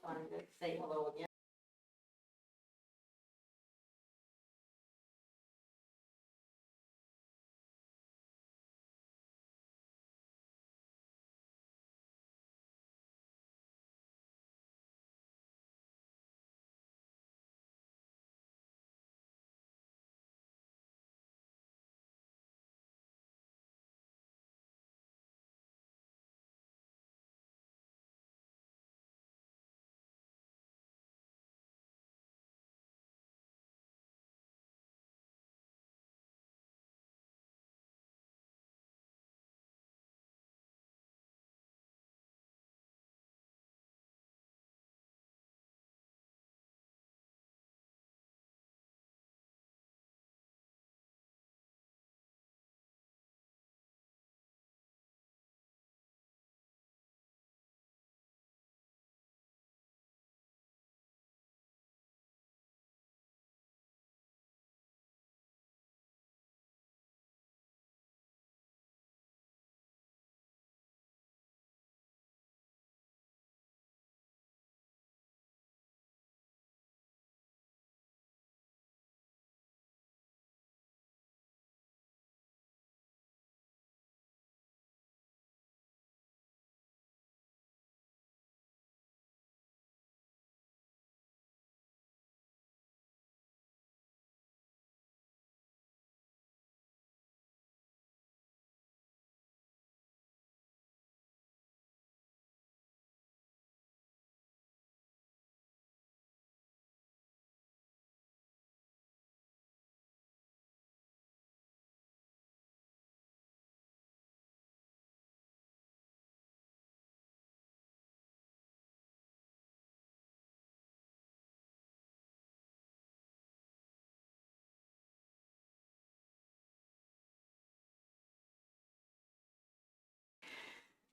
wanted to say hello again.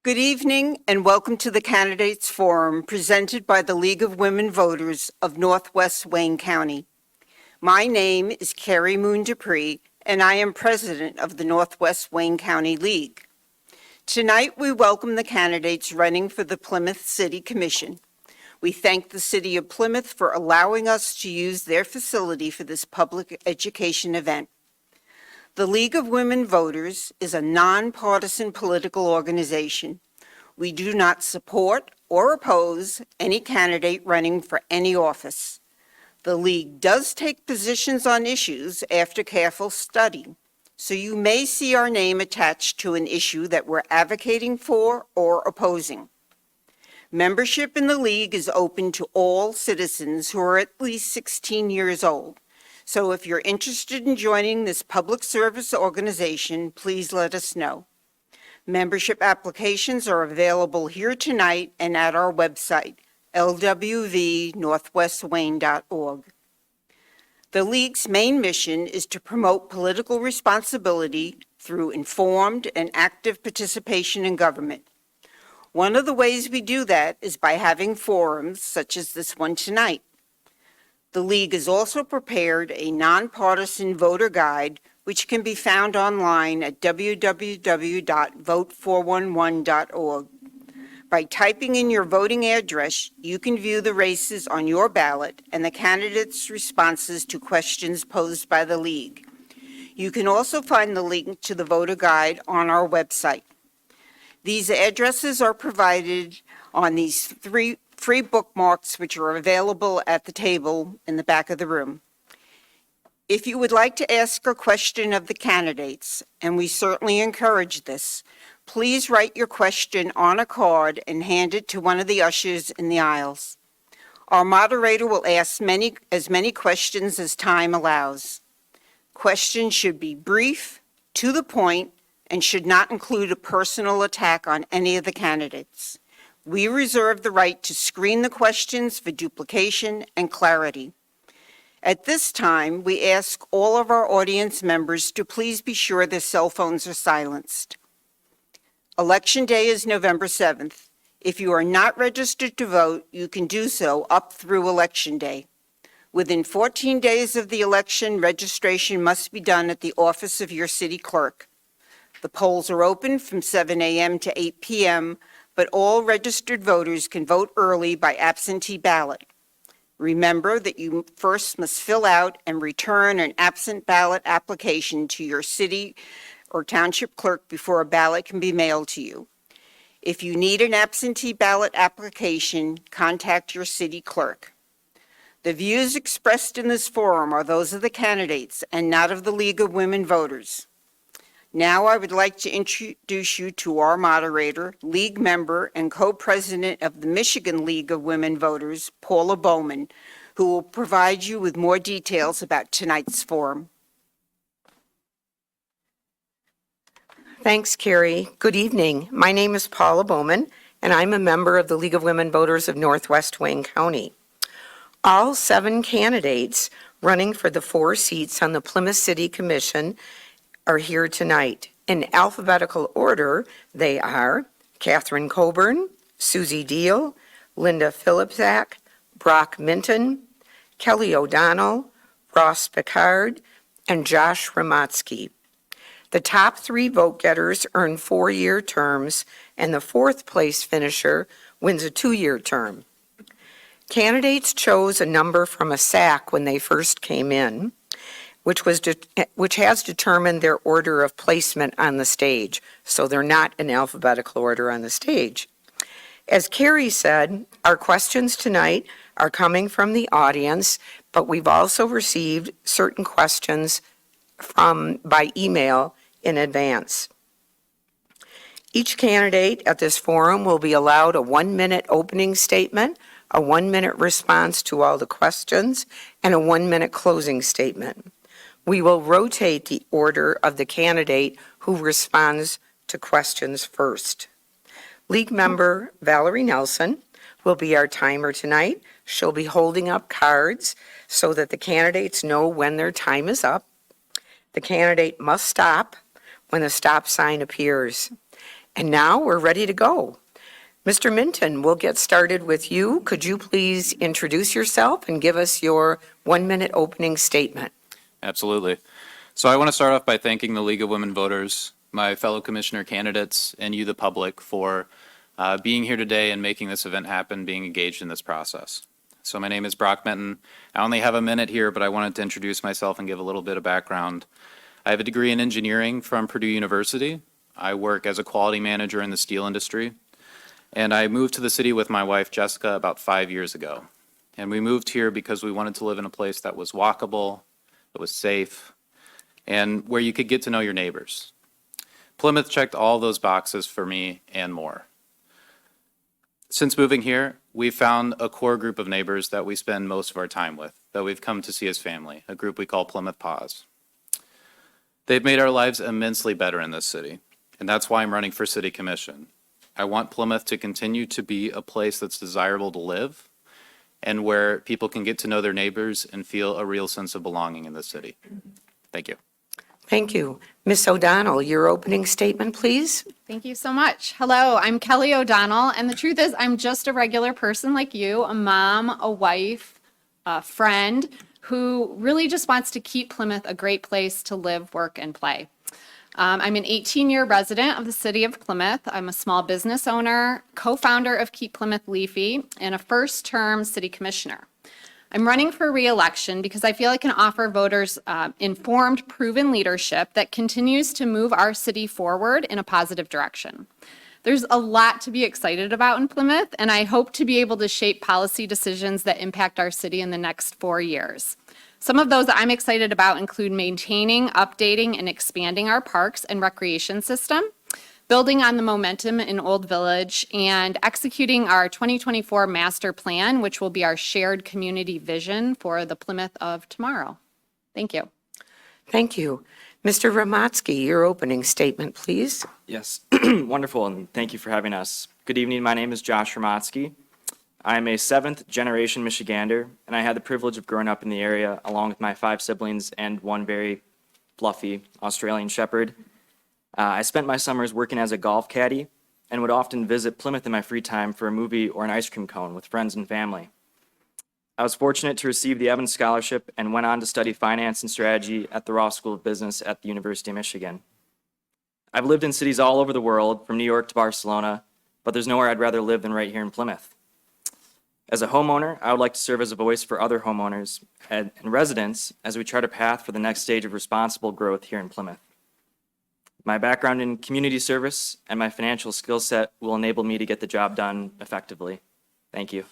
Good evening and welcome to the Candidates Forum presented by the League of Women Voters of Northwest Wayne County. My name is Carrie Moon Dupree and I am president of the Northwest Wayne County League. Tonight we welcome the candidates running for the Plymouth City Commission. We thank the City of Plymouth for allowing us to use their facility for this public education event. The League of Women Voters is a nonpartisan political organization. We do not support or oppose any candidate running for any office. The League does take positions on issues after careful study, so you may see our name attached to an issue that we're advocating for or opposing. Membership in the League is open to all citizens who are at least 16 years old. So if you're interested in joining this public service organization, please let us know. Membership applications are available here tonight and at our website, lwvnorthwestwayne.org. The League's main mission is to promote political responsibility through informed and active participation in government. One of the ways we do that is by having forums such as this one tonight. The League has also prepared a nonpartisan voter guide, which can be found online at www.vote411.org. By typing in your voting address, you can view the races on your ballot and the candidates' responses to questions posed by the League. You can also find the link to the voter guide on our website. These addresses are provided on these three free bookmarks, which are available at the table in the back of the room. If you would like to ask a question of the candidates, and we certainly encourage this, please write your question on a card and hand it to one of the ushers in the aisles. Our moderator will ask as many questions as time allows. Questions should be brief, to the point, and should not include a personal attack on any of the candidates. We reserve the right to screen the questions for duplication and clarity. At this time, we ask all of our audience members to please be sure their cell phones are silenced. Election Day is November 7th. If you are not registered to vote, you can do so up through Election Day. Within 14 days of the election, registration must be done at the office of your city clerk. The polls are open from 7 a.m. to 8 p.m., but all registered voters can vote early by absentee ballot. Remember that you first must fill out and return an absent ballot application to your city or township clerk before a ballot can be mailed to you. If you need an absentee ballot application, contact your city clerk. The views expressed in this forum are those of the candidates and not of the League of Women Voters. Now I would like to introduce you to our moderator, League member, and co-president of the Michigan League of Women Voters, Paula Bowman, who will provide you with more details about tonight's forum. Thanks, Carrie. Good evening. My name is Paula Bowman, and I'm a member of the League of Women Voters of Northwest Wayne County. All 7 candidates running for the 4 seats on the Plymouth City Commission are here tonight. In alphabetical order, they are Catherine Coburn, Susie Deal, Linda Philipczak, Brock Minton, Kelly O'Donnell, Ross Picard, and Josh Ramatsky. The top 3 vote-getters earn 4-year terms, and the 4th place finisher wins a 2-year term. Candidates chose a number from a sack when they first came in, which has determined their order of placement on the stage, so they're not in alphabetical order on the stage. As Carrie said, our questions tonight are coming from the audience, but we've also received certain questions by email in advance. Each candidate at this forum will be allowed a 1-minute opening statement, a 1-minute response to all the questions, and a 1-minute closing statement. We will rotate the order of the candidate who responds to questions first. League member Valerie Nelson will be our timer tonight. She'll be holding up cards so that the candidates know when their time is up. The candidate must stop when the stop sign appears. And now we're ready to go. Mr. Minton, we'll get started with you. Could you please introduce yourself and give us your 1-minute opening statement? Absolutely. So I want to start off by thanking the League of Women Voters, my fellow commissioner candidates, and you, the public, for being here today and making this event happen, being engaged in this process. So my name is Brock Minton. I only have a minute here, but I wanted to introduce myself and give a little bit of background. I have a degree in engineering from Purdue University. I work as a quality manager in the steel industry. And I moved to the city with my wife, Jessica, about 5 years ago. And we moved here because we wanted to live in a place that was walkable, that was safe, and where you could get to know your neighbors. Plymouth checked all those boxes for me and more. Since moving here, we've found a core group of neighbors that we spend most of our time with, that we've come to see as family, a group we call Plymouth Paws. They've made our lives immensely better in this city, and that's why I'm running for City Commission. I want Plymouth to continue to be a place that's desirable to live and where people can get to know their neighbors and feel a real sense of belonging in the city. Thank you. Thank you. Ms. O'Donnell, your opening statement, please. Thank you so much. Hello, I'm Kelly O'Donnell, and the truth is I'm just a regular person like you, a mom, a wife, a friend, who really just wants to keep Plymouth a great place to live, work, and play. I'm an 18-year resident of the city of Plymouth. I'm a small business owner, co-founder of Keep Plymouth Leafy, and a first-term city commissioner. I'm running for re-election because I feel I can offer voters informed, proven leadership that continues to move our city forward in a positive direction. There's a lot to be excited about in Plymouth, and I hope to be able to shape policy decisions that impact our city in the next 4 years. Some of those that I'm excited about include maintaining, updating, and expanding our parks and recreation system, building on the momentum in Old Village, and executing our 2024 master plan, which will be our shared community vision for the Plymouth of tomorrow. Thank you. Thank you. Mr. Ramatsky, your opening statement, please. Yes, wonderful, and thank you for having us. Good evening, my name is Josh Ramatsky. I'm a 7th-generation Michigander, and I had the privilege of growing up in the area along with my 5 siblings and one very fluffy Australian Shepherd. I spent my summers working as a golf caddy and would often visit Plymouth in my free time for a movie or an ice cream cone with friends and family. I was fortunate to receive the Evans Scholarship and went on to study finance and strategy at the Ross School of Business at the University of Michigan. I've lived in cities all over the world, from New York to Barcelona, but there's nowhere I'd rather live than right here in Plymouth. As a homeowner, I would like to serve as a voice for other homeowners and residents as we chart a path for the next stage of responsible growth here in Plymouth. My background in community service and my financial skill set will enable me to get the job done effectively. Thank you.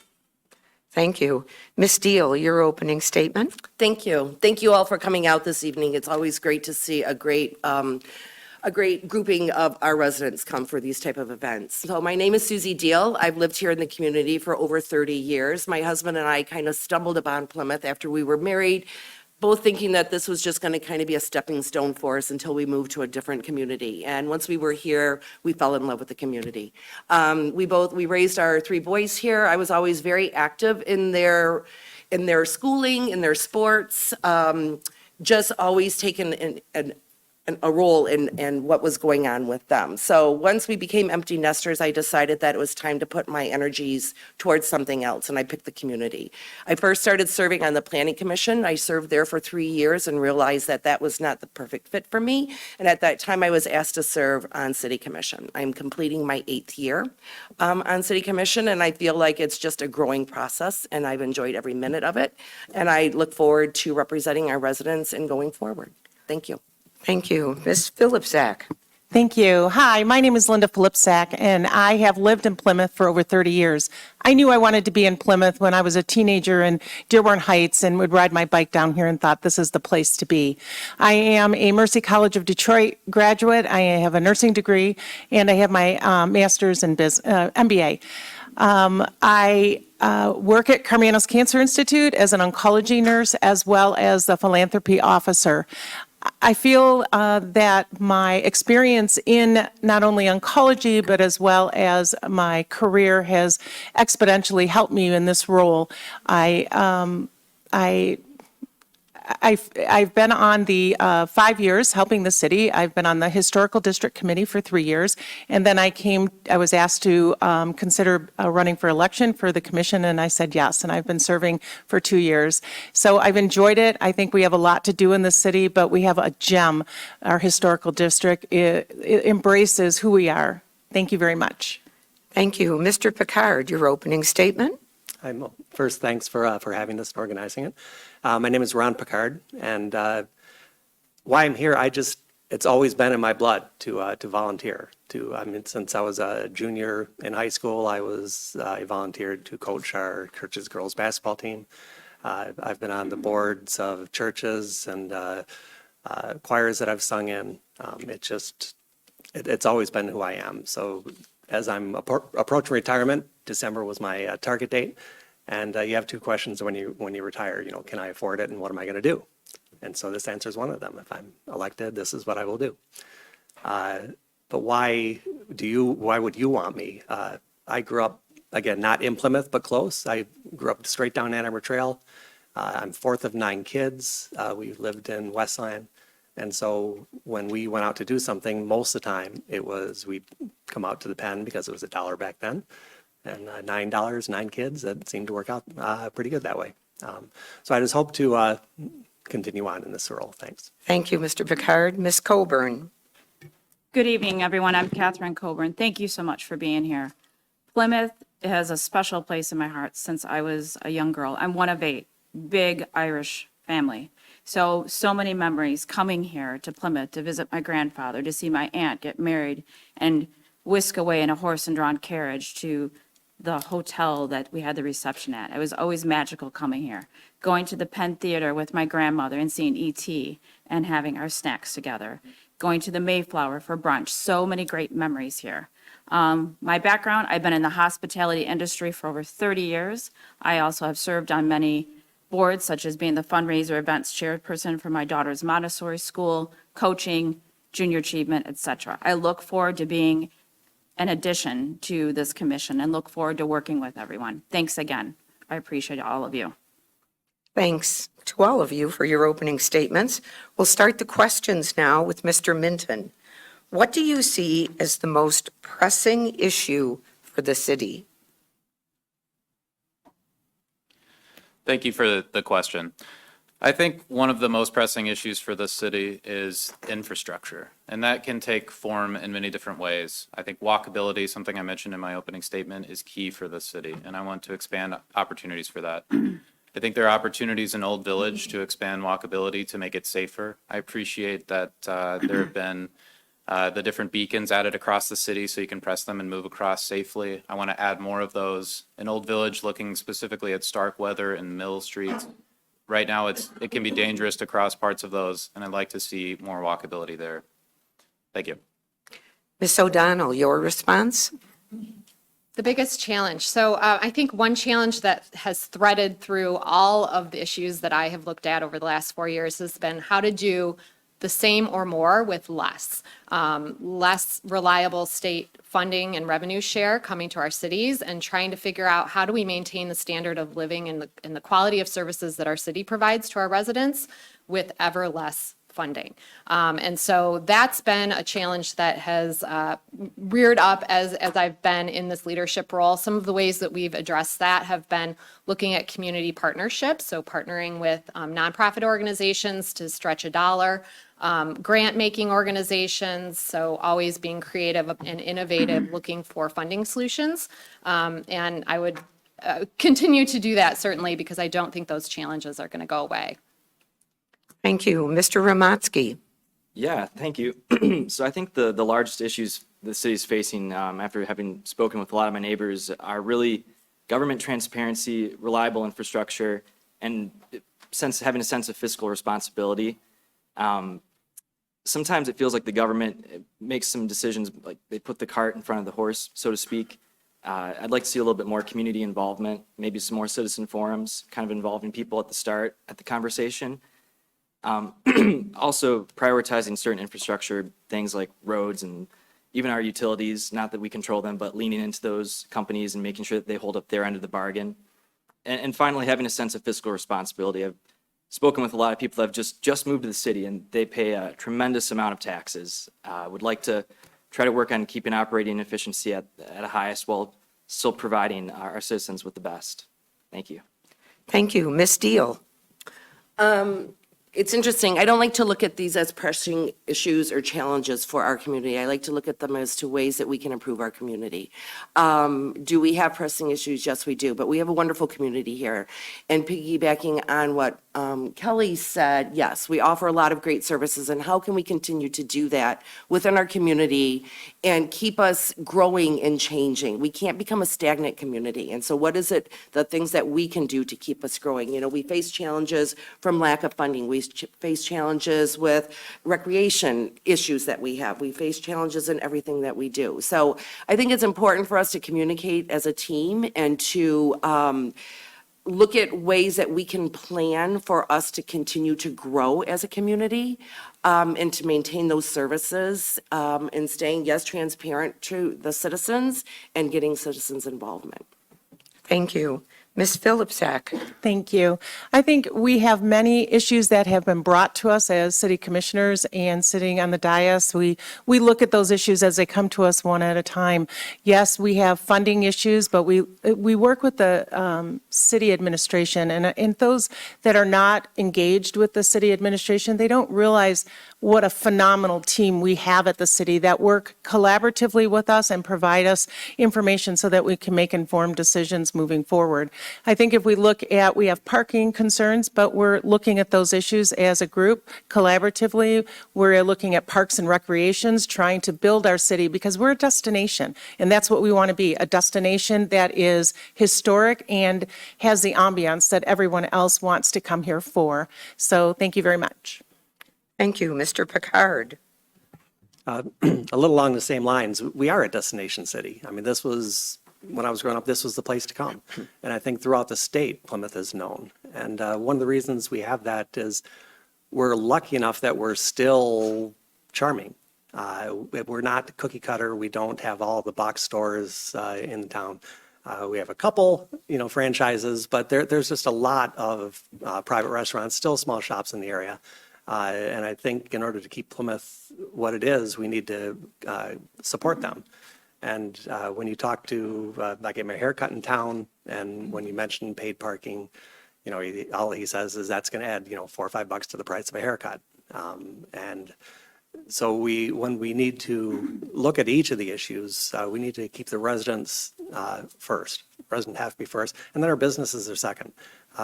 Thank you. Ms. Deal, your opening statement? Thank you. Thank you all for coming out this evening. It's always great to see a great grouping of our residents come for these type of events. So my name is Susie Deal. I've lived here in the community for over 30 years. My husband and I kind of stumbled upon Plymouth after we were married, both thinking that this was just going to kind of be a stepping stone for us until we moved to a different community. And once we were here, we fell in love with the community. We raised our 3 boys here. I was always very active in their schooling, in their sports, just always taken a role in what was going on with them. So once we became empty nesters, I decided that it was time to put my energies towards something else, and I picked the community. I first started serving on the Planning Commission. I served there for 3 years and realized that that was not the perfect fit for me. And at that time, I was asked to serve on City Commission. I'm completing my 8th year on City Commission, and I feel like it's just a growing process, and I've enjoyed every minute of it. And I look forward to representing our residents and going forward. Thank you. Thank you. Ms. Philipczak? Thank you. Hi, my name is Linda Philipczak, and I have lived in Plymouth for over 30 years. I knew I wanted to be in Plymouth when I was a teenager in Dearborn Heights and would ride my bike down here and thought this is the place to be. I am a Mercy College of Detroit graduate. I have a nursing degree, and I have my master's in MBA. I work at Carmanos Cancer Institute as an oncology nurse as well as the philanthropy officer. I feel that my experience in not only oncology, but as well as my career has exponentially helped me in this role. I've been on the 5 years helping the city. I've been on the Historical District Committee for 3 years. And then I was asked to consider running for election for the commission, and I said yes. And I've been serving for 2 years. So I've enjoyed it. I think we have a lot to do in the city, but we have a gem. Our Historical District it embraces who we are. Thank you very much. Thank you. Mr. Picard, your opening statement? First, thanks for having this and organizing it. My name is Ron Picard, and why I'm here, it's always been in my blood to volunteer. Since I was a junior in high school, I volunteered to coach our church's girls basketball team. I've been on the boards of churches and choirs that I've sung in. It's always been who I am. So as I'm approaching retirement, December was my target date. And you have 2 questions when you retire. Can I afford it, and what am I going to do? And so this answers one of them. If I'm elected, this is what I will do. But why would you want me? I grew up, again, not in Plymouth, but close. I grew up straight down Ann Arbor Trail. I'm 4th of 9 kids. We lived in Westline. And so when we went out to do something, most of the time we'd come out to the pen because it was $1 back then. And $9, 9 kids, that seemed to work out pretty good that way. So I just hope to continue on in this role. Thanks. Thank you, Mr. Picard. Ms. Coburn? Good evening, everyone. I'm Catherine Coburn. Thank you so much for being here. Plymouth has a special place in my heart since I was a young girl. I'm one of 8, big Irish family. So many memories coming here to Plymouth to visit my grandfather, to see my aunt get married and whisk away in a horse and drawn carriage to the hotel that we had the reception at. It was always magical coming here. Going to the Penn Theater with my grandmother and seeing E.T. and having our snacks together. Going to the Mayflower for brunch. So many great memories here. My background, I've been in the hospitality industry for over 30 years. I also have served on many boards, such as being the fundraiser events chairperson for my daughter's Montessori school, coaching, junior achievement, etc. I look forward to being an addition to this commission and look forward to working with everyone. Thanks again. I appreciate all of you. Thanks to all of you for your opening statements. We'll start the questions now with Mr. Minton. What do you see as the most pressing issue for the city? Thank you for the question. I think one of the most pressing issues for this city is infrastructure, and that can take form in many different ways. I think walkability, something I mentioned in my opening statement, is key for this city, and I want to expand opportunities for that. I think there are opportunities in Old Village to expand walkability to make it safer. I appreciate that there have been the different beacons added across the city so you can press them and move across safely. I want to add more of those. In Old Village, looking specifically at Starkweather and Mill Streets, right now it can be dangerous to cross parts of those, and I'd like to see more walkability there. Thank you. Ms. O'Donnell, your response? The biggest challenge. So I think one challenge that has threaded through all of the issues that I have looked at over the last 4 years has been how to do the same or more with less. Less reliable state funding and revenue share coming to our cities, and trying to figure out how do we maintain the standard of living and the quality of services that our city provides to our residents with ever less funding. And so that's been a challenge that has reared up as I've been in this leadership role. Some of the ways that we've addressed that have been looking at community partnerships, so partnering with nonprofit organizations to stretch a dollar, grant-making organizations, so always being creative and innovative, looking for funding solutions. And I would continue to do that, certainly, because I don't think those challenges are going to go away. Thank you. Mr. Ramatsky? Yeah, thank you. So I think the largest issues the city is facing, after having spoken with a lot of my neighbors, are really government transparency, reliable infrastructure, and having a sense of fiscal responsibility. Sometimes it feels like the government makes some decisions, like they put the cart in front of the horse, so to speak. I'd like to see a little bit more community involvement, maybe some more citizen forums, kind of involving people at the start, at the conversation. Also prioritizing certain infrastructure, things like roads and even our utilities, not that we control them, but leaning into those companies and making sure that they hold up their end of the bargain. And finally, having a sense of fiscal responsibility. I've spoken with a lot of people that have just moved to the city, and they pay a tremendous amount of taxes. Would like to try to work on keeping operating efficiency at a highest while still providing our citizens with the best. Thank you. Thank you. Ms. Deal? It's interesting. I don't like to look at these as pressing issues or challenges for our community. I like to look at them as to ways that we can improve our community. Do we have pressing issues? Yes, we do. But we have a wonderful community here. And piggybacking on what Kelly said, yes, we offer a lot of great services. And how can we continue to do that within our community and keep us growing and changing? We can't become a stagnant community. And so what is it, the things that we can do to keep us growing? You know, we face challenges from lack of funding. We face challenges with recreation issues that we have. We face challenges in everything that we do. So I think it's important for us to communicate as a team and to look at ways that we can plan for us to continue to grow as a community and to maintain those services and staying, yes, transparent to the citizens and getting citizens' involvement. Thank you. Ms. Phillipsack? Thank you. I think we have many issues that have been brought to us as city commissioners, and sitting on the dais, we look at those issues as they come to us one at a time. Yes, we have funding issues, but we work with the city administration, and those that are not engaged with the city administration, they don't realize what a phenomenal team we have at the city that work collaboratively with us and provide us information so that we can make informed decisions moving forward. I think if we look at, we have parking concerns, but we're looking at those issues as a group collaboratively. We're looking at parks and recreations, trying to build our city because we're a destination, and that's what we want to be, a destination that is historic and has the ambiance that everyone else wants to come here for. So thank you very much. Thank you. Mr. Picard? A little along the same lines, we are a destination city. I mean, this was, when I was growing up, this was the place to come. And I think throughout the state, Plymouth is known. And one of the reasons we have that is we're lucky enough that we're still charming. We're not cookie cutter. We don't have all the box stores in the town. We have a couple, franchises, but there's just a lot of private restaurants, still small shops in the area. And I think in order to keep Plymouth what it is, we need to support them. And when you talk to, I get my hair cut in town, and when you mention paid parking, all he says is that's going to add, $4 or $5 to the price of a haircut. And so when we need to look at each of the issues, we need to keep the residents first. Residents have to be first, and then our businesses are second.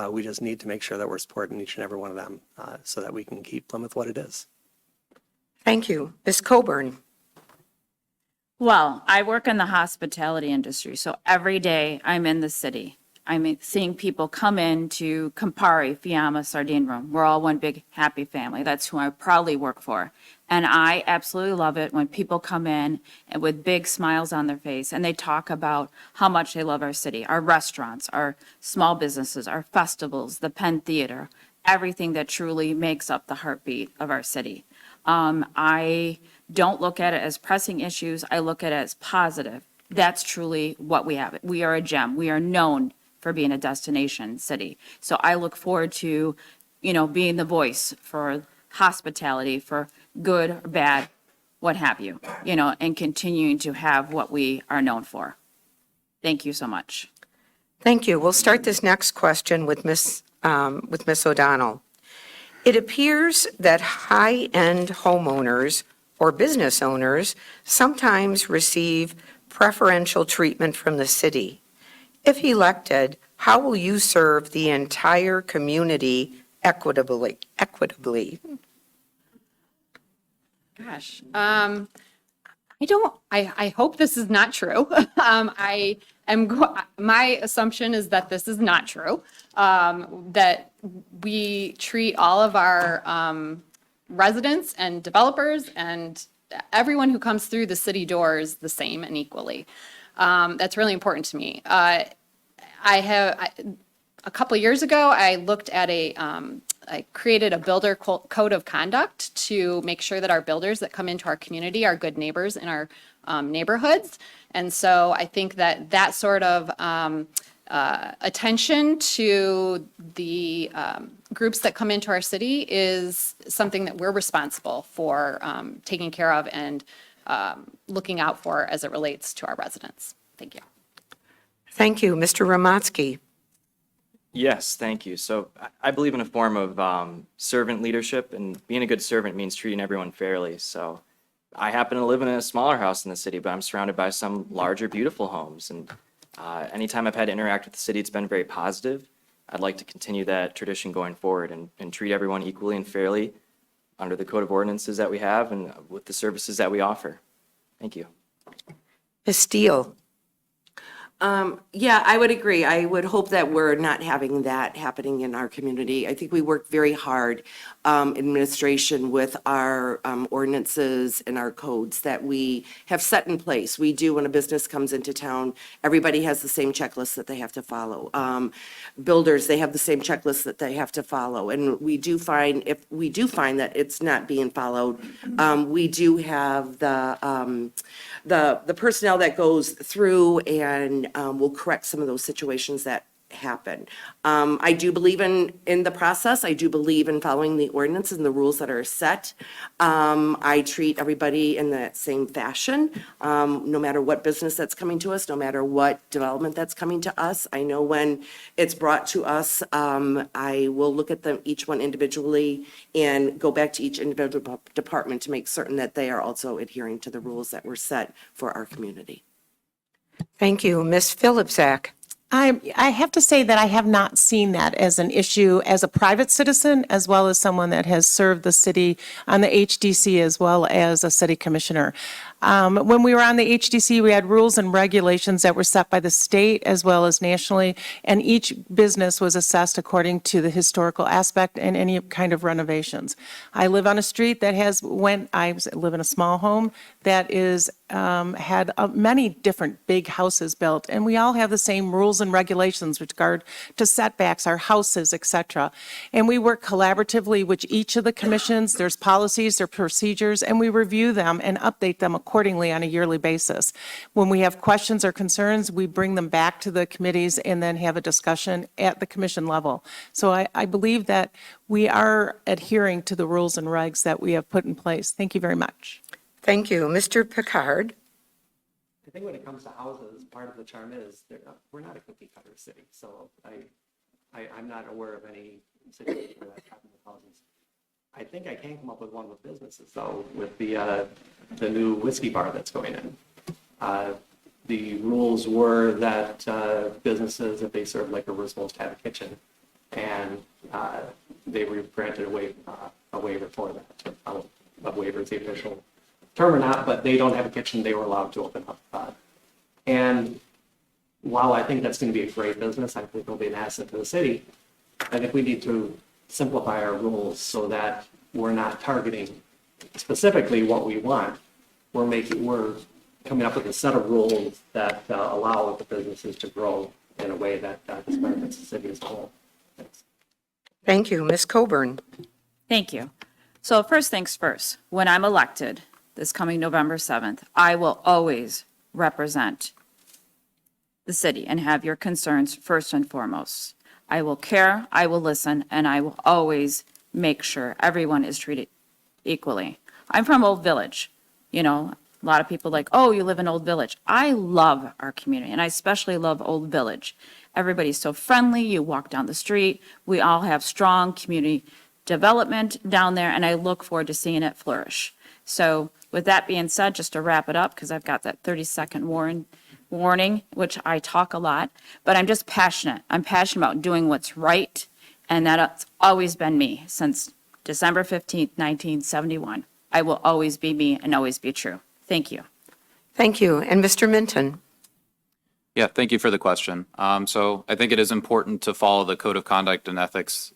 We just need to make sure that we're supporting each and every one of them so that we can keep Plymouth what it is. Thank you. Ms. Coburn? Well, I work in the hospitality industry, so every day I'm in the city. I'm seeing people come in to Campari, Fiamma, Sardine Room. We're all one big happy family. That's who I proudly work for. And I absolutely love it when people come in and with big smiles on their face and they talk about how much they love our city, our restaurants, our small businesses, our festivals, the Penn Theater, everything that truly makes up the heartbeat of our city. I don't look at it as pressing issues. I look at it as positive. That's truly what we have. We are a gem. We are known for being a destination city. So I look forward to, being the voice for hospitality, for good or bad, what have you, and continuing to have what we are known for. Thank you so much. Thank you. We'll start this next question with Ms. O'Donnell. It appears that high-end homeowners or business owners sometimes receive preferential treatment from the city. If elected, how will you serve the entire community equitably? Gosh, I hope this is not true. My assumption is that this is not true, that we treat all of our residents and developers and everyone who comes through the city doors the same and equally. That's really important to me. A couple of years ago, I looked at I created a builder code of conduct to make sure that our builders that come into our community are good neighbors in our neighborhoods. And so I think that sort of attention to the groups that come into our city is something that we're responsible for taking care of and looking out for as it relates to our residents. Thank you. Thank you. Mr. Ramatsky? Yes, thank you. So I believe in a form of servant leadership, and being a good servant means treating everyone fairly. So I happen to live in a smaller house in the city, but I'm surrounded by some larger, beautiful homes. And anytime I've had to interact with the city, it's been very positive. I'd like to continue that tradition going forward and treat everyone equally and fairly under the code of ordinances that we have and with the services that we offer. Thank you. Ms. Steele? Yeah, I would agree. I would hope that we're not having that happening in our community. I think we work very hard, administration, with our ordinances and our codes that we have set in place. We do, when a business comes into town, everybody has the same checklist that they have to follow. Builders, they have the same checklist that they have to follow. And we do find, if we do find that it's not being followed, we do have the personnel that goes through and will correct some of those situations that happen. I do believe in the process. I do believe in following the ordinances and the rules that are set. I treat everybody in that same fashion, no matter what business that's coming to us, no matter what development that's coming to us. I know when it's brought to us, I will look at them, each one individually, and go back to each individual department to make certain that they are also adhering to the rules that were set for our community. Thank you. Ms. Philipczak? I have to say that I have not seen that as an issue as a private citizen, as well as someone that has served the city on the HDC as well as a city commissioner. When we were on the HDC, we had rules and regulations that were set by the state as well as nationally, and each business was assessed according to the historical aspect and any kind of renovations. I live on a street that I live in a small home that had many different big houses built, and we all have the same rules and regulations with regard to setbacks, our houses, et cetera. And we work collaboratively with each of the commissions. There's policies, there are procedures, and we review them and update them accordingly on a yearly basis. When we have questions or concerns, we bring them back to the committees and then have a discussion at the commission level. So I believe that we are adhering to the rules and regs that we have put in place. Thank you very much. Thank you. Mr. Picard? I think when it comes to houses, part of the charm is we're not a cookie cutter city. So I'm not aware of any situation where that's happened with houses. I think I can come up with one with businesses though, with the new whiskey bar that's going in. The rules were that businesses, if they serve liquor, were supposed to have a kitchen, and they were granted a waiver for that. A waiver is the official term or not, but they don't have a kitchen. They were allowed to open up. And while I think that's going to be a great business, I think it'll be an asset to the city. I think we need to simplify our rules so that we're not targeting specifically what we want. We're coming up with a set of rules that allow the businesses to grow in a way that benefits the city as a whole. Thanks. Thank you. Ms. Coburn? Thank you. So first things first, when I'm elected this coming November 7th, I will always represent the city and have your concerns first and foremost. I will care, I will listen, and I will always make sure everyone is treated equally. I'm from Old Village. You know, a lot of people like, oh, you live in Old Village. I love our community, and I especially love Old Village. Everybody's so friendly. You walk down the street. We all have strong community development down there, and I look forward to seeing it flourish. So with that being said, just to wrap it up, because I've got that 30-second warning, which I talk a lot, but I'm just passionate. I'm passionate about doing what's right, and that's always been me since December 15th, 1971. I will always be me and always be true. Thank you. Thank you. And Mr. Minton? Yeah, thank you for the question. So I think it is important to follow the code of conduct and ethics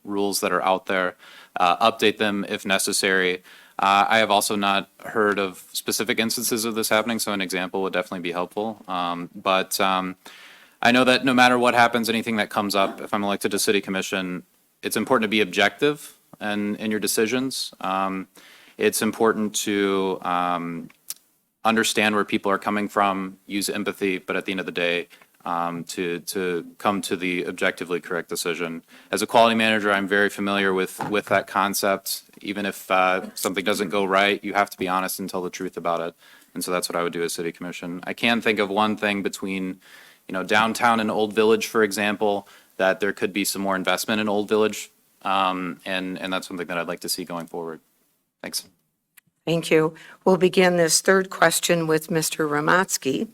rules that are out there, update them if necessary. I have also not heard of specific instances of this happening, so an example would definitely be helpful. But I know that no matter what happens, anything that comes up, if I'm elected to city commission, it's important to be objective in your decisions. It's important to understand where people are coming from, use empathy, but at the end of the day, to come to the objectively correct decision. As a quality manager, I'm very familiar with that concept. Even if something doesn't go right, you have to be honest and tell the truth about it. And so that's what I would do as city commission. I can think of one thing between, downtown and Old Village, for example, that there could be some more investment in Old Village. And that's something that I'd like to see going forward. Thanks. Thank you. We'll begin this third question with Mr. Ramatsky.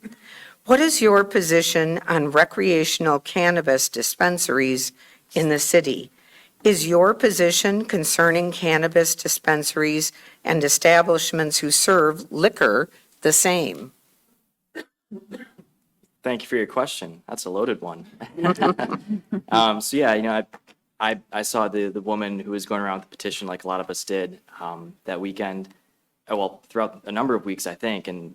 What is your position on recreational cannabis dispensaries in the city? Is your position concerning cannabis dispensaries and establishments who serve liquor the same? Thank you for your question. That's a loaded one. I saw the woman who was going around with the petition like a lot of us did that weekend. Well, throughout a number of weeks, I think, and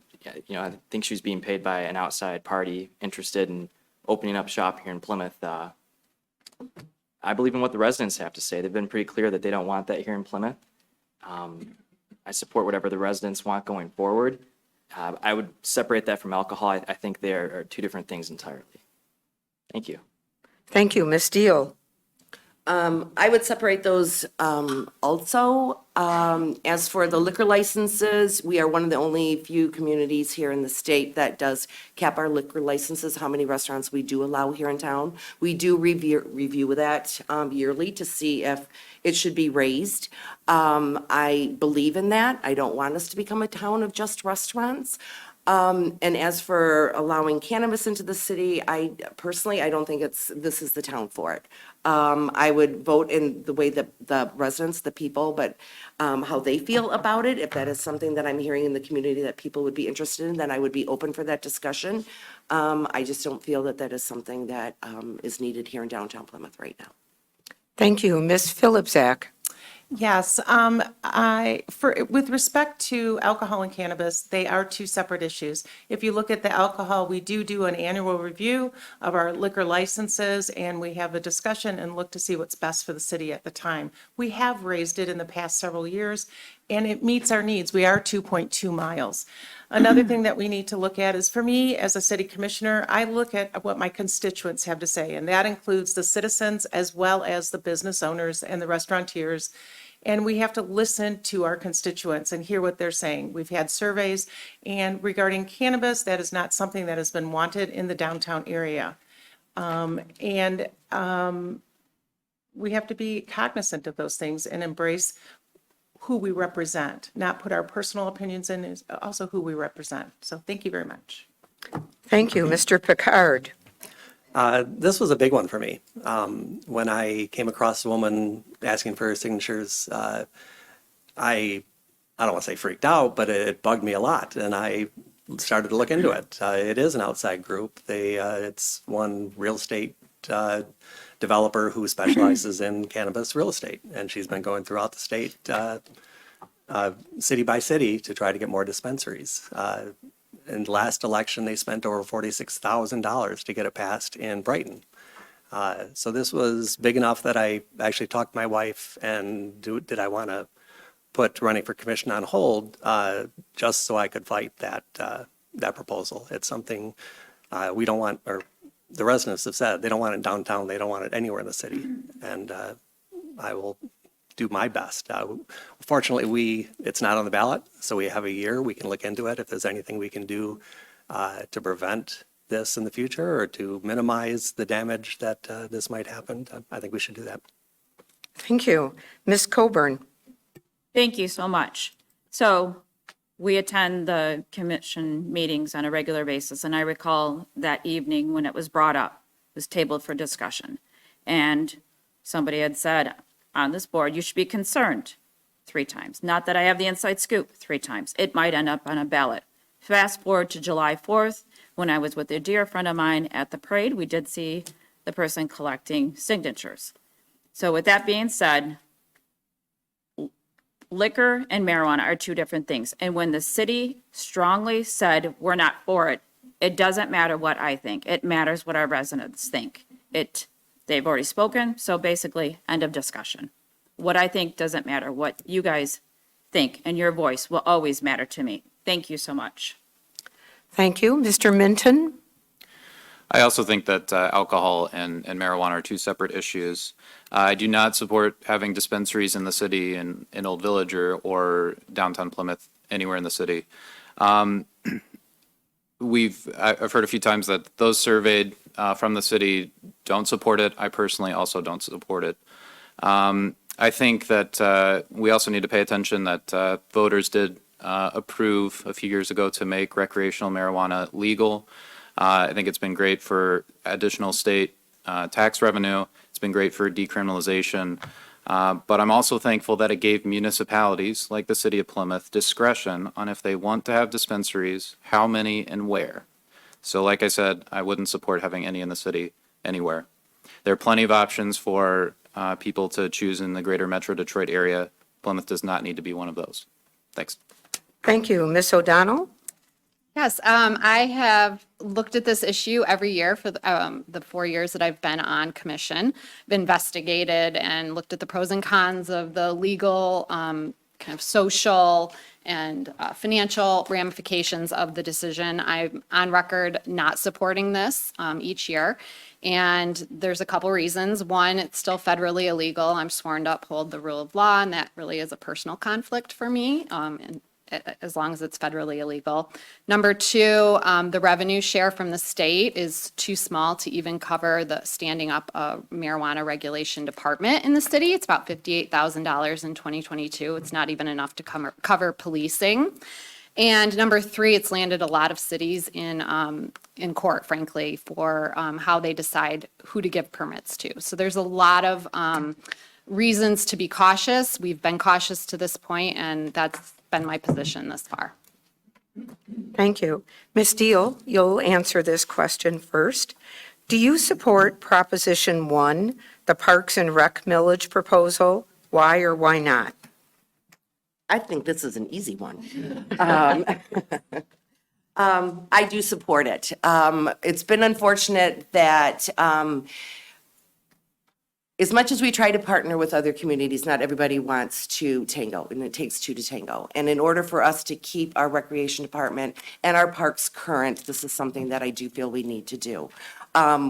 I think she was being paid by an outside party interested in opening up shop here in Plymouth. I believe in what the residents have to say. They've been pretty clear that they don't want that here in Plymouth. I support whatever the residents want going forward. I would separate that from alcohol. I think they are two different things entirely. Thank you. Thank you. Ms. Deal? I would separate those also. As for the liquor licenses, we are one of the only few communities here in the state that does cap our liquor licenses, how many restaurants we do allow here in town. We do review that yearly to see if it should be raised. I believe in that. I don't want us to become a town of just restaurants. And as for allowing cannabis into the city, I don't think this is the town for it. I would vote in the way that the residents, the people, but how they feel about it. If that is something that I'm hearing in the community that people would be interested in, then I would be open for that discussion. I just don't feel that that is something that is needed here in downtown Plymouth right now. Thank you. Ms. Philipzak? Yes, with respect to alcohol and cannabis, they are two separate issues. If you look at the alcohol, we do an annual review of our liquor licenses, and we have a discussion and look to see what's best for the city at the time. We have raised it in the past several years, and it meets our needs. We are 2.2 miles. Another thing that we need to look at is, for me, as a city commissioner, I look at what my constituents have to say, and that includes the citizens as well as the business owners and the restaurateurs. And we have to listen to our constituents and hear what they're saying. We've had surveys, and regarding cannabis, that is not something that has been wanted in the downtown area. And we have to be cognizant of those things and embrace who we represent, not put our personal opinions in, is also who we represent. So thank you very much. Thank you. Mr. Picard. This was a big one for me. When I came across a woman asking for her signatures, I don't want to say freaked out, but it bugged me a lot, and I started to look into it. It is an outside group. It's one real estate developer who specializes in cannabis real estate, and she's been going throughout the state, city by city, to try to get more dispensaries. In the last election, they spent over $46,000 to get it passed in Brighton. So this was big enough that I actually talked to my wife and did I want to put running for commission on hold just so I could fight that proposal. It's something we don't want, or the residents have said, they don't want it downtown, they don't want it anywhere in the city. And I will do my best. Fortunately, it's not on the ballot, so we have a year. We can look into it if there's anything we can do to prevent this in the future or to minimize the damage that this might happen. I think we should do that. Thank you. Ms. Coburn. Thank you so much. So we attend the commission meetings on a regular basis, and I recall that evening when it was brought up, it was tabled for discussion. And somebody had said on this board, you should be concerned 3 times. Not that I have the inside scoop 3 times. It might end up on a ballot. Fast forward to July 4th, when I was with a dear friend of mine at the parade, we did see the person collecting signatures. So with that being said, liquor and marijuana are 2 different things. And when the city strongly said, we're not for it, it doesn't matter what I think. It matters what our residents think. They've already spoken, so basically, end of discussion. What I think doesn't matter. What you guys think and your voice will always matter to me. Thank you so much. Thank you. Mr. Minton. I also think that alcohol and marijuana are 2 separate issues. I do not support having dispensaries in the city, in Old Village or downtown Plymouth, anywhere in the city. I've heard a few times that those surveyed from the city don't support it. I personally also don't support it. I think that we also need to pay attention that voters did approve a few years ago to make recreational marijuana legal. I think it's been great for additional state tax revenue. It's been great for decriminalization. But I'm also thankful that it gave municipalities like the city of Plymouth discretion on if they want to have dispensaries, how many and where. So like I said, I wouldn't support having any in the city anywhere. There are plenty of options for people to choose in the greater Metro Detroit area. Plymouth does not need to be one of those. Thanks. Thank you. Ms. O'Donnell. Yes, I have looked at this issue every year for the 4 years that I've been on commission. I've investigated and looked at the pros and cons of the legal, kind of social and financial ramifications of the decision. I'm on record not supporting this each year. And there's a couple reasons. One, it's still federally illegal. I'm sworn to uphold the rule of law, and that really is a personal conflict for me. And as long as it's federally illegal. Number 2, the revenue share from the state is too small to even cover the standing up a marijuana regulation department in the city. It's about $58,000 in 2022. It's not even enough to cover policing. And number 3, it's landed a lot of cities in court, frankly, for how they decide who to give permits to. So there's a lot of reasons to be cautious. We've been cautious to this point, and that's been my position thus far. Thank you. Ms. Deal, you'll answer this question first. Do you support Proposition 1, the Parks and Rec millage proposal? Why or why not? I think this is an easy one. I do support it. It's been unfortunate that as much as we try to partner with other communities, not everybody wants to tango, and it takes 2 to tango. And in order for us to keep our recreation department and our parks current, this is something that I do feel we need to do.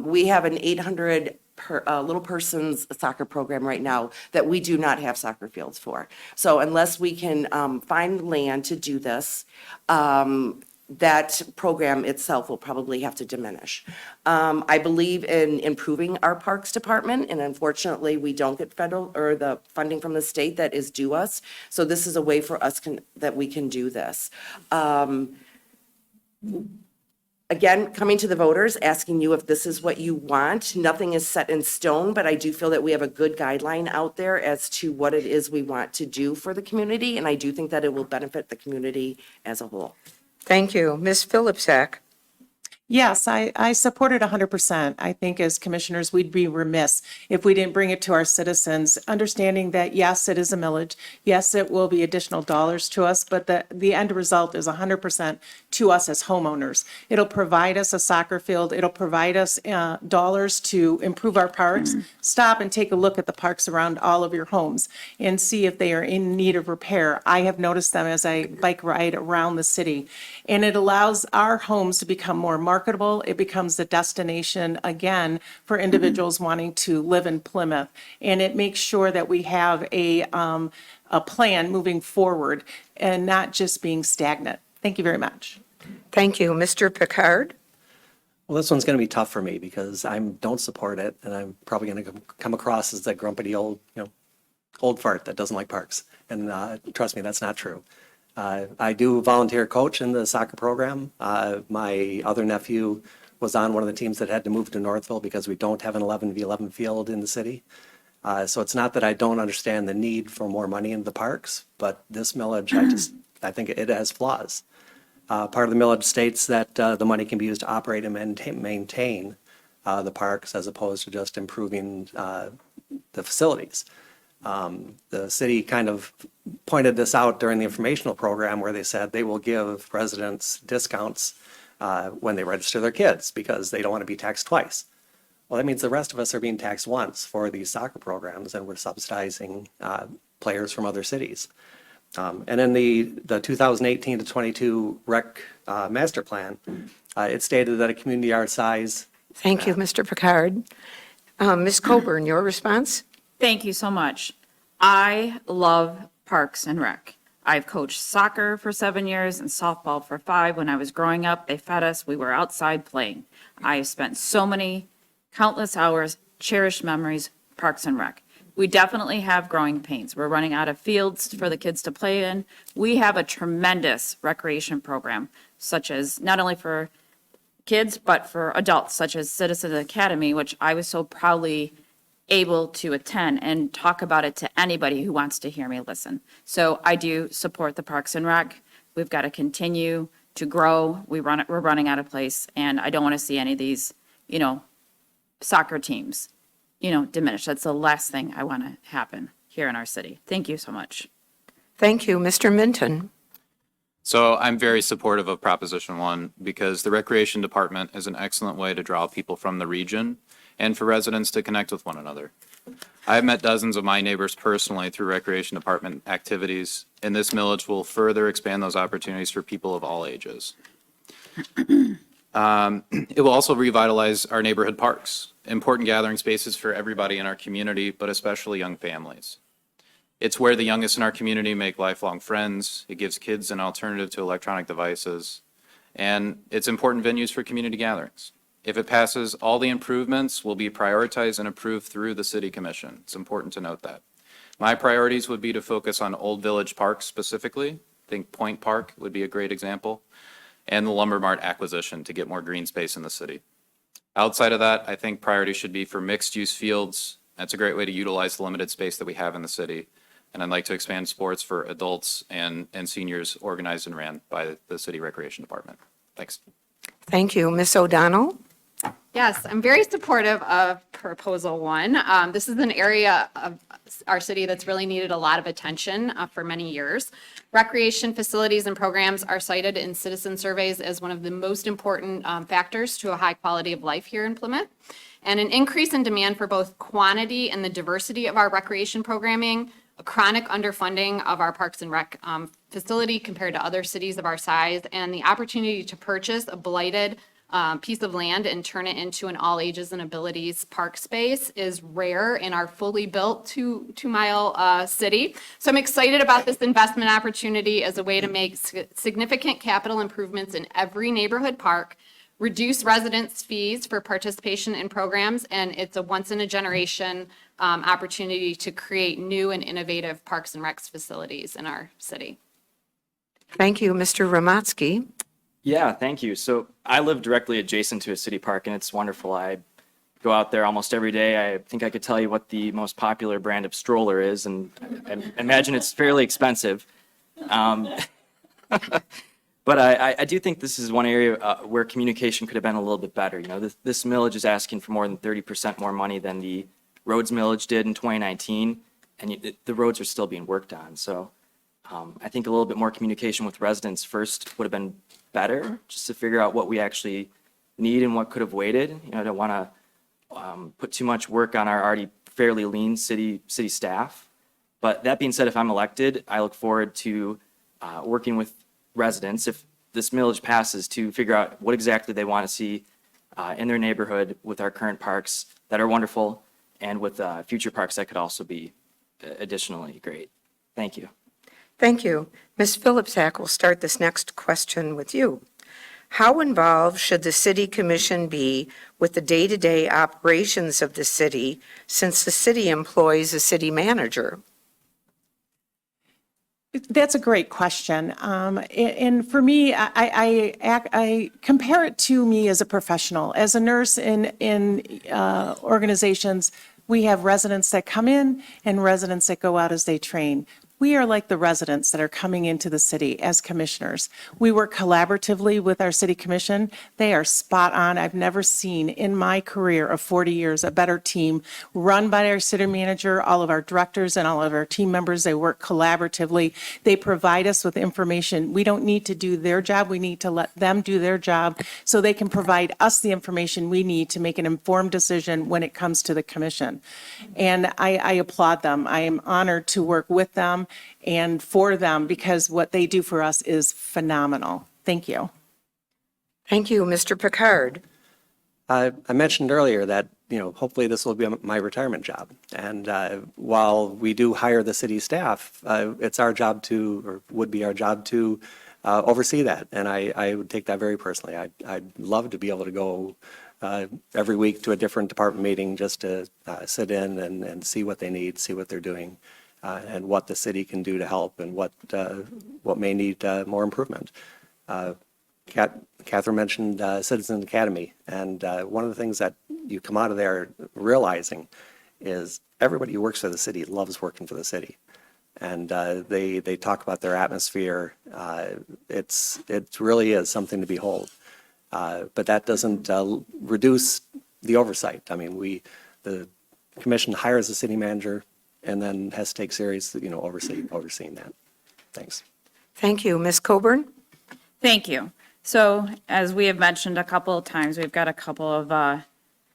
We have an 800 little person's soccer program right now that we do not have soccer fields for. So unless we can find land to do this, that program itself will probably have to diminish. I believe in improving our Parks Department, and unfortunately, we don't get federal or the funding from the state that is due us. So this is a way for us that we can do this. Again, coming to the voters, asking you if this is what you want. Nothing is set in stone, but I do feel that we have a good guideline out there as to what it is we want to do for the community, and I do think that it will benefit the community as a whole. Thank you. Ms. Philipsak? Yes, I support it 100%. I think as commissioners, we'd be remiss if we didn't bring it to our citizens, understanding that, yes, it is a millage. Yes, it will be additional dollars to us, but the end result is 100% to us as homeowners. It'll provide us a soccer field. It'll provide us dollars to improve our parks. Stop and take a look at the parks around all of your homes and see if they are in need of repair. I have noticed them as I bike ride around the city. And it allows our homes to become more marketable. It becomes the destination again for individuals wanting to live in Plymouth. And it makes sure that we have a plan moving forward and not just being stagnant. Thank you very much. Thank you. Mr. Picard? Well, this one's going to be tough for me because I don't support it, and I'm probably going to come across as that grumpy old, old fart that doesn't like parks. And trust me, that's not true. I do volunteer coach in the soccer program. My other nephew was on one of the teams that had to move to Northville because we don't have an 11v11 field in the city. So it's not that I don't understand the need for more money in the parks, but this millage, I think it has flaws. Part of the millage states that the money can be used to operate and maintain the parks as opposed to just improving the facilities. The city kind of pointed this out during the informational program where they said they will give residents discounts when they register their kids because they don't want to be taxed twice. Well, that means the rest of us are being taxed once for these soccer programs, and we're subsidizing players from other cities. And in the 2018 to 22 rec master plan, it stated that a community our size. Thank you, Mr. Picard. Ms. Coburn, your response? Thank you so much. I love Parks and Rec. I've coached soccer for 7 years and softball for 5. When I was growing up, they fed us. We were outside playing. I've spent so many countless hours, cherished memories, Parks and Rec. We definitely have growing pains. We're running out of fields for the kids to play in. We have a tremendous recreation program, such as not only for kids, but for adults, such as Citizen Academy, which I was so proudly able to attend and talk about it to anybody who wants to hear me listen. So I do support the Parks and Rec. We've got to continue to grow. We're running out of place, and I don't want to see any of these, soccer teams, diminish. That's the last thing I want to happen here in our city. Thank you so much. Thank you. Mr. Minton? So I'm very supportive of Proposition 1 because the Recreation Department is an excellent way to draw people from the region and for residents to connect with one another. I've met dozens of my neighbors personally through Recreation Department activities, and this millage will further expand those opportunities for people of all ages. It will also revitalize our neighborhood parks, important gathering spaces for everybody in our community, but especially young families. It's where the youngest in our community make lifelong friends. It gives kids an alternative to electronic devices, and it's important venues for community gatherings. If it passes, all the improvements will be prioritized and approved through the City Commission. It's important to note that. My priorities would be to focus on Old Village Park specifically. I think Point Park would be a great example, and the Lumber Mart acquisition to get more green space in the city. Outside of that, I think priority should be for mixed-use fields. That's a great way to utilize the limited space that we have in the city. And I'd like to expand sports for adults and seniors organized and ran by the City Recreation Department. Thanks. Thank you. Ms. O'Donnell? Yes, I'm very supportive of Proposal 1. This is an area of our city that's really needed a lot of attention for many years. Recreation facilities and programs are cited in citizen surveys as one of the most important factors to a high quality of life here in Plymouth. And an increase in demand for both quantity and the diversity of our recreation programming, a chronic underfunding of our Parks and Rec facility compared to other cities of our size, and the opportunity to purchase a blighted piece of land and turn it into an all ages and abilities park space is rare in our fully built 2 mile city. So I'm excited about this investment opportunity as a way to make significant capital improvements in every neighborhood park, reduce residents' fees for participation in programs, and it's a once-in-a-generation opportunity to create new and innovative parks and recs facilities in our city. Thank you, Mr. Ramatsky. Yeah, thank you. So I live directly adjacent to a city park, and it's wonderful. I go out there almost every day. I think I could tell you what the most popular brand of stroller is, and I imagine it's fairly expensive. But I do think this is one area where communication could have been a little bit better. You know, this millage is asking for more than 30% more money than the roads millage did in 2019, and the roads are still being worked on. So I think a little bit more communication with residents first would have been better, just to figure out what we actually need and what could have waited. You know, I don't want to put too much work on our already fairly lean city staff. But that being said, if I'm elected, I look forward to working with residents, if this millage passes, to figure out what exactly they want to see in their neighborhood with our current parks that are wonderful, and with future parks that could also be additionally great. Thank you. Thank you. Ms. Phillipsack will start this next question with you. How involved should the city commission be with the day-to-day operations of the city, since the city employs a city manager? That's a great question. And for me, I compare it to me as a professional. As a nurse in organizations, we have residents that come in and residents that go out as they train. We are like the residents that are coming into the city as commissioners. We work collaboratively with our city commission. They are spot on. I've never seen in my career of 40 years a better team run by our city manager, all of our directors and all of our team members. They work collaboratively. They provide us with information. We don't need to do their job. We need to let them do their job so they can provide us the information we need to make an informed decision when it comes to the commission. And I applaud them. I am honored to work with them and for them, because what they do for us is phenomenal. Thank you. Thank you, Mr. Picard. I mentioned earlier that, you know, hopefully this will be my retirement job. And while we do hire the city staff, it's our job to, or would be our job to oversee that. And I would take that very personally. I'd love to be able to go every week to a different department meeting just to sit in and see what they need, see what they're doing, and what the city can do to help, and what may need more improvement. Catherine mentioned Citizen Academy, and one of the things that you come out of there realizing is everybody who works for the city loves working for the city. And they talk about their atmosphere. It really is something to behold. But that doesn't reduce the oversight. I mean, the commission hires a city manager and then has to take serious, you know, overseeing that. Thanks. Thank you. Ms. Coburn? Thank you. So as we have mentioned a couple of times, we've got a couple of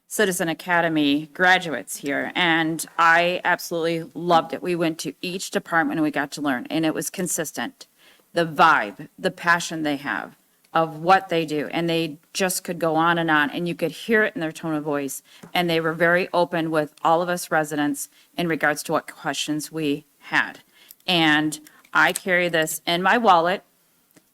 Citizen Academy graduates here, and I absolutely loved it. We went to each department and we got to learn, and it was consistent. The vibe, the passion they have of what they do, and they just could go on, and you could hear it in their tone of voice. And they were very open with all of us residents in regards to what questions we had. And I carry this in my wallet,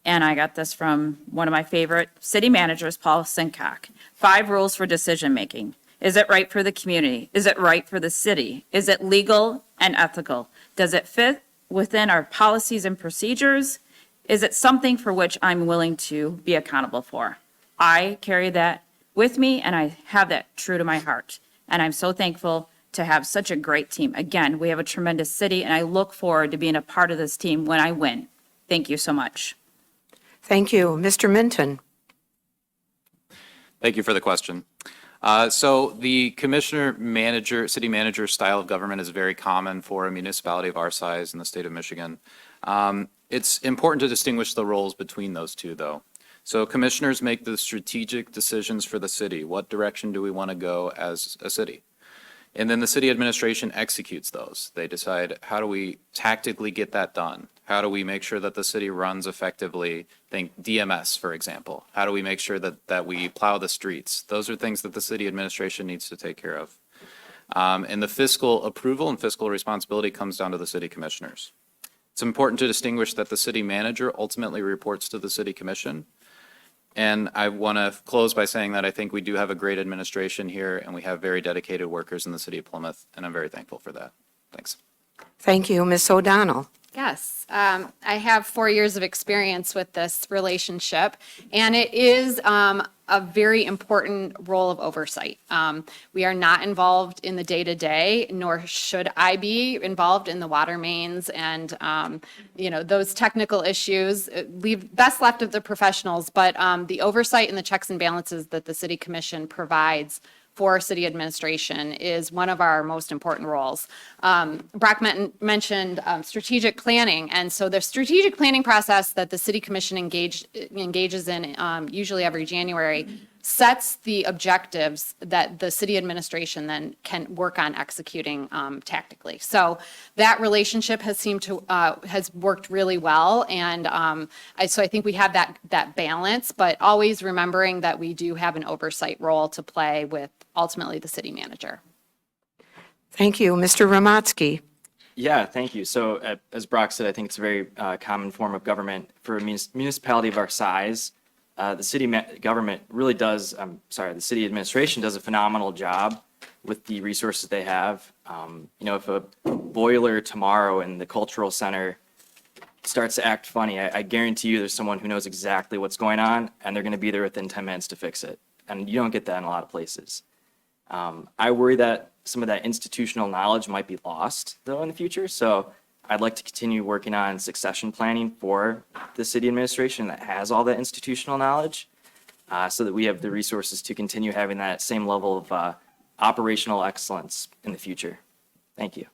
and I got this from one of my favorite city managers, Paul Sincock. 5 rules for decision-making. Is it right for the community? Is it right for the city? Is it legal and ethical? Does it fit within our policies and procedures? Is it something for which I'm willing to be accountable for? I carry that with me, and I have that true to my heart. And I'm so thankful to have such a great team. Again, we have a tremendous city, and I look forward to being a part of this team when I win. Thank you so much. Thank you. Mr. Minton? Thank you for the question. So the city manager style of government is very common for a municipality of our size in the state of Michigan. It's important to distinguish the roles between those two, though. So commissioners make the strategic decisions for the city. What direction do we want to go as a city? And then the city administration executes those. They decide, how do we tactically get that done? How do we make sure that the city runs effectively? Think DMS, for example. How do we make sure that we plow the streets? Those are things that the city administration needs to take care of. And the fiscal approval and fiscal responsibility comes down to the city commissioners. It's important to distinguish that the city manager ultimately reports to the city commission. And I want to close by saying that I think we do have a great administration here, and we have very dedicated workers in the city of Plymouth, and I'm very thankful for that. Thanks. Thank you, Ms. O'Donnell. Yes, I have 4 years of experience with this relationship, and it is a very important role of oversight. We are not involved in the day-to-day, nor should I be involved in the water mains and, those technical issues. Best left of the professionals, but the oversight and the checks and balances that the city commission provides for city administration is one of our most important roles. Brock mentioned strategic planning, and so the strategic planning process that the city commission engages in usually every January sets the objectives that the city administration then can work on executing tactically. So that relationship has worked really well, and so I think we have that balance, but always remembering that we do have an oversight role to play with ultimately the city manager. Thank you. Mr. Ramatsky. Yeah, thank you. So as Brock said, I think it's a very common form of government for a municipality of our size. The city government really does, the city administration does a phenomenal job with the resources they have. If a boiler tomorrow in the cultural center starts to act funny, I guarantee you there's someone who knows exactly what's going on, and they're going to be there within 10 minutes to fix it. And you don't get that in a lot of places. I worry that some of that institutional knowledge might be lost, though, in the future. So I'd like to continue working on succession planning for the city administration that has all that institutional knowledge, so that we have the resources to continue having that same level of operational excellence in the future. Thank you.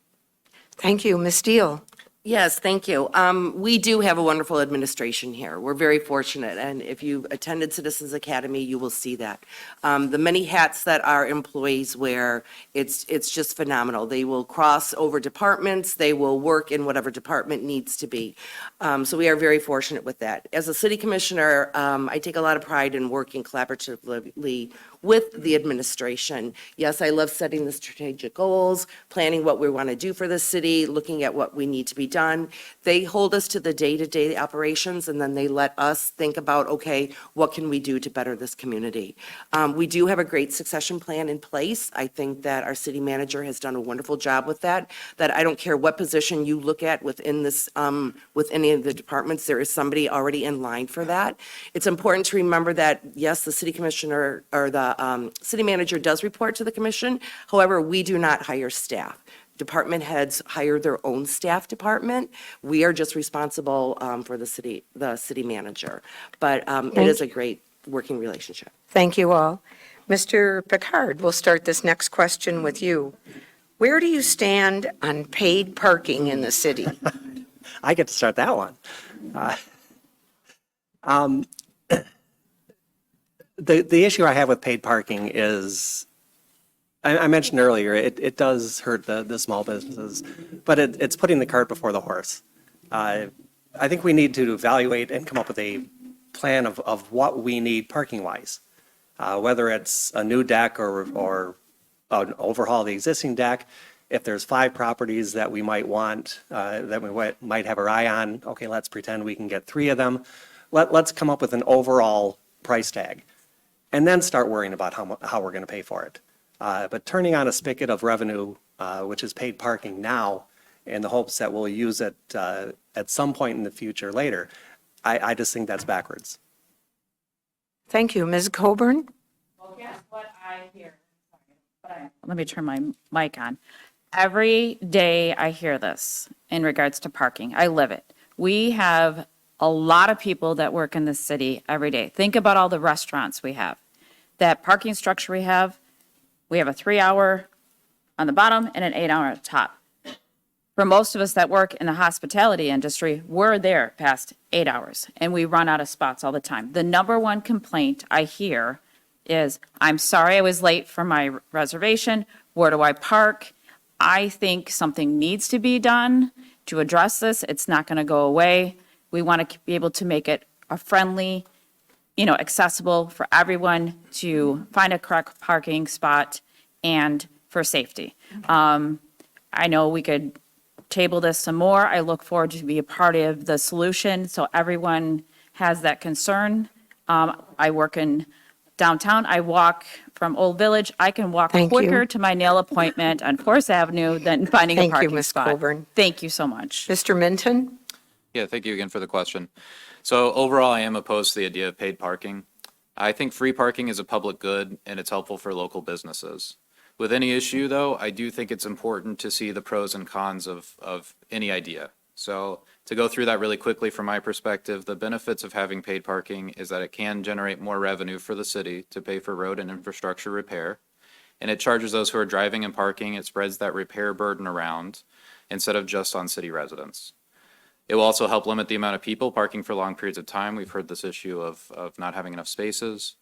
Thank you. Ms. Steele. Yes, thank you. We do have a wonderful administration here. We're very fortunate, and if you've attended Citizens Academy, you will see that. The many hats that our employees wear, it's just phenomenal. They will cross over departments. They will work in whatever department needs to be. So we are very fortunate with that. As a city commissioner, I take a lot of pride in working collaboratively with the administration. Yes, I love setting the strategic goals, planning what we want to do for the city, looking at what we need to be done. They hold us to the day-to-day operations, and then they let us think about, okay, what can we do to better this community? We do have a great succession plan in place. I think that our city manager has done a wonderful job with that I don't care what position you look at within this, with any of the departments, there is somebody already in line for that. It's important to remember that, yes, the city commissioner or the city manager does report to the commission. However, we do not hire staff. Department heads hire their own staff department. We are just responsible for the city manager. But it is a great working relationship. Thank you all. Mr. Picard, we'll start this next question with you. Where do you stand on paid parking in the city? I get to start that one. The issue I have with paid parking is, I mentioned earlier, it does hurt the small businesses, but it's putting the cart before the horse. I think we need to evaluate and come up with a plan of what we need parking-wise, whether it's a new deck or an overhaul of the existing deck. If there's 5 properties that we might want, that we might have our eye on, okay, let's pretend we can get 3 of them. Let's come up with an overall price tag, and then start worrying about how we're going to pay for it. But turning on a spigot of revenue, which is paid parking now, in the hopes that we'll use it at some point in the future later, I just think that's backwards. Thank you. Ms. Coburn? Well, guess what I hear? Let me turn my mic on. Every day I hear this in regards to parking. I live it. We have a lot of people that work in this city every day. Think about all the restaurants we have. That parking structure we have a 3-hour on the bottom and an 8-hour at the top. For most of us that work in the hospitality industry, we're there past 8 hours, and we run out of spots all the time. The number one complaint I hear is, I'm sorry I was late for my reservation. Where do I park? I think something needs to be done to address this. It's not going to go away. We want to be able to make it a friendly, accessible for everyone to find a correct parking spot and for safety. I know we could table this some more. I look forward to be a part of the solution so everyone has that concern. I work in downtown. I walk from Old Village. I can walk Thank you. quicker to my nail appointment on Forest Avenue than finding a Thank you, parking Ms. spot. Coburn. Thank you so much. Mr. Minton? Yeah, thank you again for the question. So overall, I am opposed to the idea of paid parking. I think free parking is a public good and it's helpful for local businesses. With any issue, though, I do think it's important to see the pros and cons of any idea. So to go through that really quickly from my perspective, the benefits of having paid parking is that it can generate more revenue for the city to pay for road and infrastructure repair. And it charges those who are driving and parking, it spreads that repair burden around instead of just on city residents. It will also help limit the amount of people parking for long periods of time. We've heard this issue of not having enough spaces.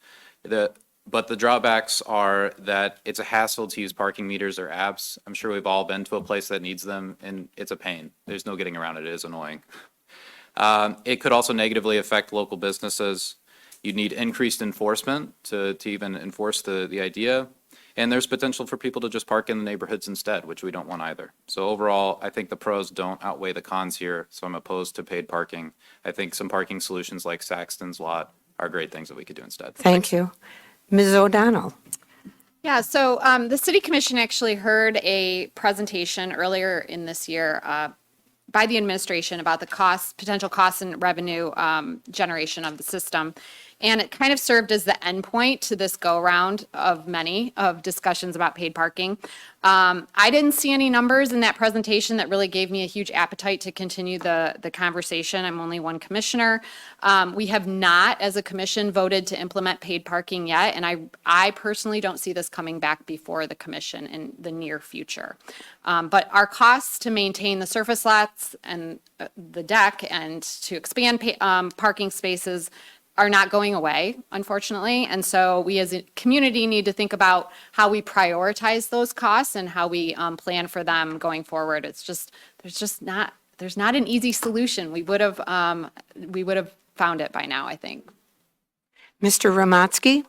But the drawbacks are that it's a hassle to use parking meters or apps. I'm sure we've all been to a place that needs them, and it's a pain. There's no getting around it. It is annoying. It could also negatively affect local businesses. You'd need increased enforcement to even enforce the idea. And there's potential for people to just park in the neighborhoods instead, which we don't want either. So overall, I think the pros don't outweigh the cons here, so I'm opposed to paid parking. I think some parking solutions like Saxton's Lot are great things that we could do instead. Thank you. Ms. O'Donnell? Yeah, so the City Commission actually heard a presentation earlier in this year by the administration about the potential costs and revenue generation of the system. And it kind of served as the endpoint to this go-around of many of discussions about paid parking. I didn't see any numbers in that presentation that really gave me a huge appetite to continue the conversation. I'm only one commissioner. We have not, as a commission, voted to implement paid parking yet, and I personally don't see this coming back before the commission in the near future. But our costs to maintain the surface lots and the deck and to expand parking spaces are not going away, unfortunately. And so we as a community need to think about how we prioritize those costs and how we plan for them going forward. There's not an easy solution. We would have found it by now, I think. Mr. Ramatsky?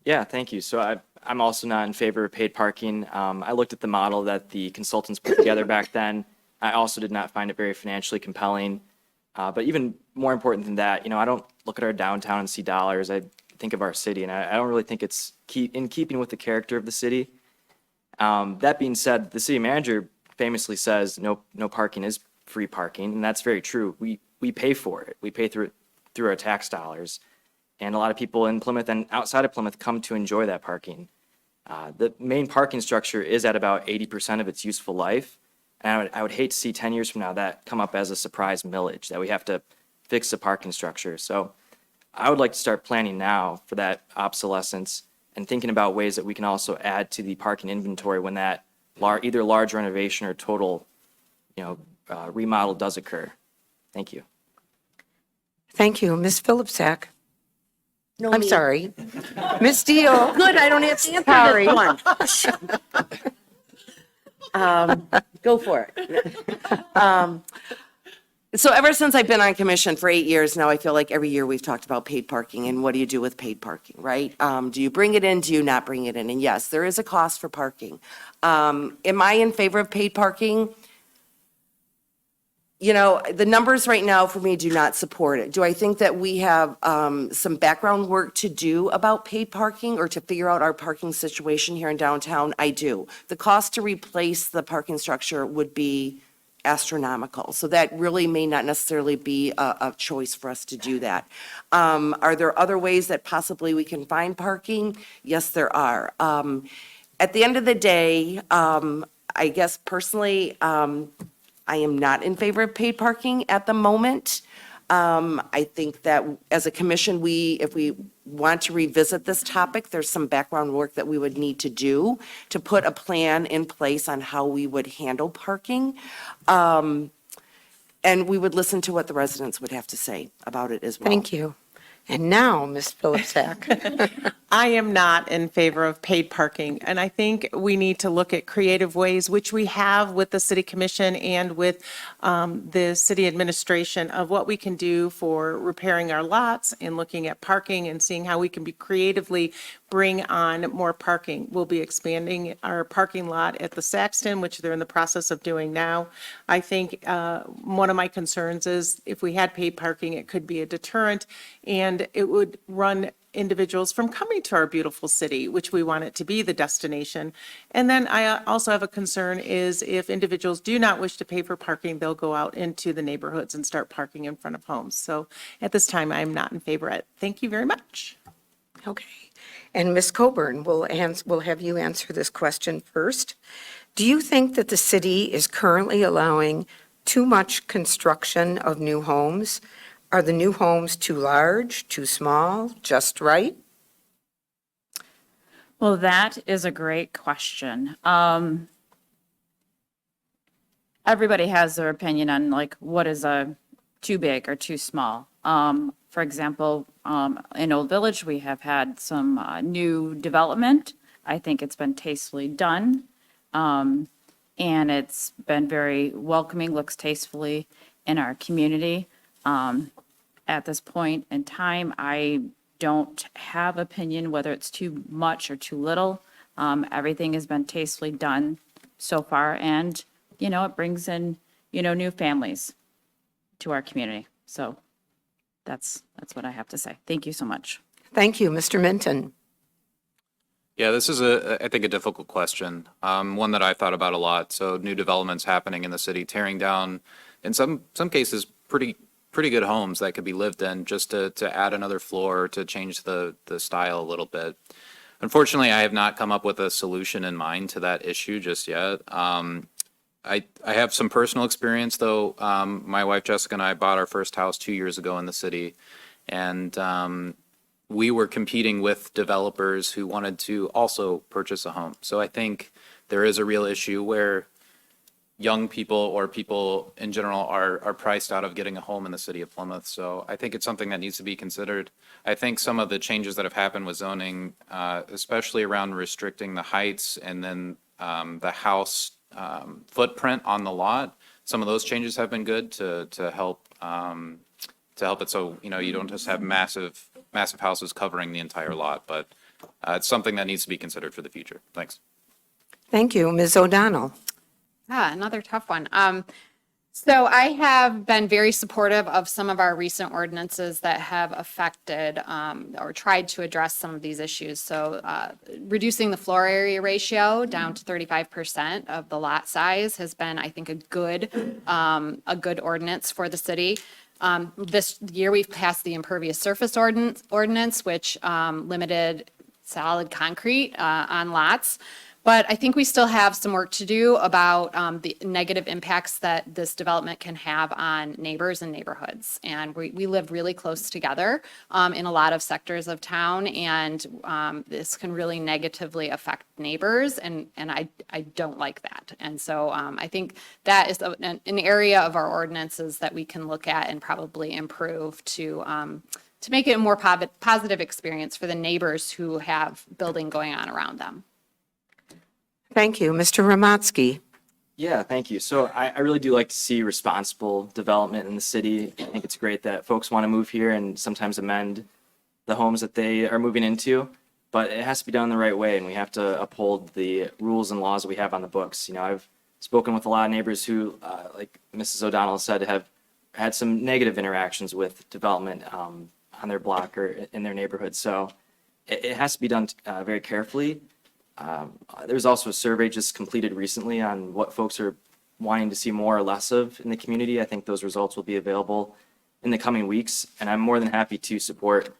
Yeah, thank you. So I'm also not in favor of paid parking. I looked at the model that the consultants put together back then. I also did not find it very financially compelling. But even more important than that, I don't look at our downtown and see dollars. I think of our city, and I don't really think it's in keeping with the character of the city. That being said, the city manager famously says no parking is free parking, and that's very true. We pay for it. We pay through our tax dollars, and a lot of people in Plymouth and outside of Plymouth come to enjoy that parking. The main parking structure is at about 80% of its useful life. And I would hate to see 10 years from now that come up as a surprise millage, that we have to fix the parking structure. So I would like to start planning now for that obsolescence and thinking about ways that we can also add to the parking inventory when that either large renovation or total, remodel does occur. Thank you. Thank you. Ms. Phillipsack? No I'm need. sorry. Ms. Deal? Good, I don't have to answer Sorry. this one. Go for it. So ever since I've been on commission for 8 years now, I feel like every year we've talked about paid parking and what do you do with paid parking, right? Do you bring it in? Do you not bring it in? And yes, there is a cost for parking. Am I in favor of paid parking? The numbers right now for me do not support it. Do I think that we have some background work to do about paid parking or to figure out our parking situation here in downtown? I do. The cost to replace the parking structure would be astronomical. So that really may not necessarily be a choice for us to do that. Are there other ways that possibly we can find parking? Yes, there are. At the end of the day, I guess personally, I am not in favor of paid parking at the moment. I think that as a commission, if we want to revisit this topic, there's some background work that we would need to do to put a plan in place on how we would handle parking. And we would listen to what the residents would have to say about it as well. Thank you. And now, Ms. Philipsak. I am not in favor of paid parking, and I think we need to look at creative ways, which we have with the city commission and with the city administration, of what we can do for repairing our lots and looking at parking and seeing how we can be creatively bring on more parking. We'll be expanding our parking lot at the Saxton, which they're in the process of doing now. I think one of my concerns is if we had paid parking, it could be a deterrent, and it would run individuals from coming to our beautiful city, which we want it to be the destination. And then I also have a concern is if individuals do not wish to pay for parking, they'll go out into the neighborhoods and start parking in front of homes. So at this time, I am not in favor of it. Thank you very much. Okay. And Ms. Coburn, we'll have you answer this question first. Do you think that the city is currently allowing too much construction of new homes? Are the new homes too large, too small, just right? Well, that is a great question. Everybody has their opinion on like what is a too big or too small. For example, in Old Village, we have had some new development. I think it's been tastefully done. And it's been very welcoming, looks tastefully in our community. At this point in time, I don't have opinion whether it's too much or too little. Everything has been tastefully done so far, and, you know, it brings in, you know, new families to our community. So that's what I have to say. Thank you so much. Thank you, Mr. Minton. Yeah, this is I think a difficult question, one that I've thought about a lot. So new developments happening in the city, tearing down, in some cases, pretty good homes that could be lived in just to add another floor, to change the style a little bit. Unfortunately, I have not come up with a solution in mind to that issue just yet. I have some personal experience, though. My wife Jessica and I bought our first house 2 years ago in the city, and we were competing with developers who wanted to also purchase a home. So I think there is a real issue where young people or people in general are priced out of getting a home in the city of Plymouth. So I think it's something that needs to be considered. I think some of the changes that have happened with zoning, especially around restricting the heights and then the house footprint on the lot, some of those changes have been good to help it so, you know, you don't just have massive houses covering the entire lot, but it's something that needs to be considered for the future. Thanks. Thank you, Ms. O'Donnell. Another tough one. So I have been very supportive of some of our recent ordinances that have affected or tried to address some of these issues. So reducing the floor area ratio down to 35% of the lot size has been, I think, a good ordinance for the city. This year, we've passed the impervious surface ordinance, which limited solid concrete on lots. But I think we still have some work to do about the negative impacts that this development can have on neighbors and neighborhoods. And we live really close together in a lot of sectors of town, and this can really negatively affect neighbors, and I don't like that. And so I think that is an area of our ordinances that we can look at and probably improve to make it a more positive experience for the neighbors who have building going on around them. Thank you. Mr. Ramatsky. Yeah, thank you. So I really do like to see responsible development in the city. I think it's great that folks want to move here and sometimes amend the homes that they are moving into, but it has to be done the right way, and we have to uphold the rules and laws that we have on the books. You know, I've spoken with a lot of neighbors who, like Mrs. O'Donnell said, have had some negative interactions with development on their block or in their neighborhood. So it has to be done very carefully. There's also a survey just completed recently on what folks are wanting to see more or less of in the community. I think those results will be available in the coming weeks, and I'm more than happy to support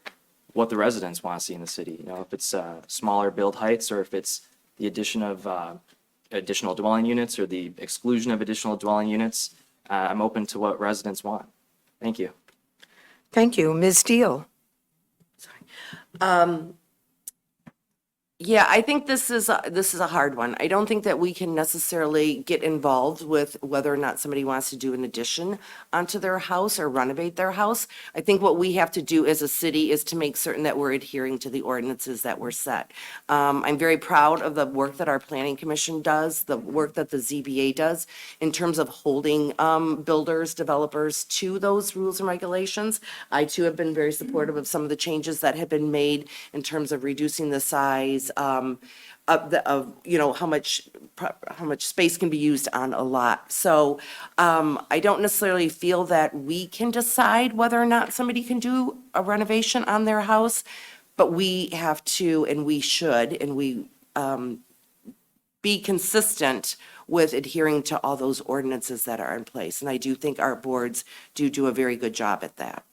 what the residents want to see in the city. You know, if it's smaller build heights, or if it's the addition of additional dwelling units or the exclusion of additional dwelling units, I'm open to what residents want. Thank you. Thank you. Ms. Deal. Yeah, I think this is a hard one. I don't think that we can necessarily get involved with whether or not somebody wants to do an addition onto their house or renovate their house. I think what we have to do as a city is to make certain that we're adhering to the ordinances that were set. I'm very proud of the work that our planning commission does, the work that the ZBA does in terms of holding builders, developers to those rules and regulations. I too have been very supportive of some of the changes that have been made in terms of reducing the size how much space can be used on a lot. So I don't necessarily feel that we can decide whether or not somebody can do a renovation on their house, but we have to, and we should, and we be consistent with adhering to all those ordinances that are in place. And I do think our boards do a very good job at that.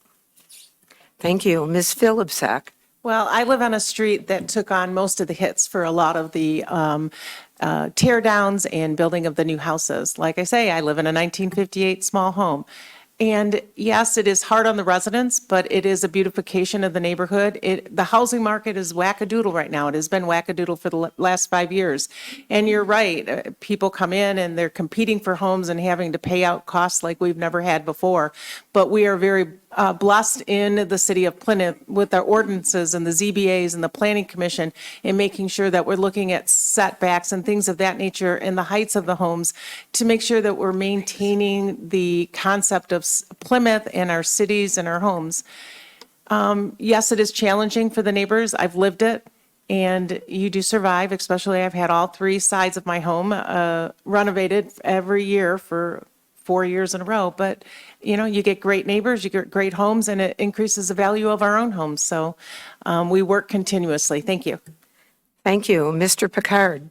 Thank you. Ms. Philipsak? Well, I live on a street that took on most of the hits for a lot of the tear downs and building of the new houses. Like I say, I live in a 1958 small home. And yes, it is hard on the residents, but it is a beautification of the neighborhood. The housing market is wackadoodle right now. It has been wackadoodle for the last 5 years. And you're right, people come in and they're competing for homes and having to pay out costs like we've never had before. But we are very blessed in the city of Plymouth with our ordinances and the ZBAs and the planning commission in making sure that we're looking at setbacks and things of that nature and the heights of the homes to make sure that we're maintaining the concept of Plymouth and our cities and our homes. Yes, it is challenging for the neighbors. I've lived it. And you do survive, especially I've had all 3 sides of my home renovated every year for 4 years in a row. But, you get great neighbors, you get great homes, and it increases the value of our own homes. So we work continuously. Thank you. Thank you. Mr. Picard?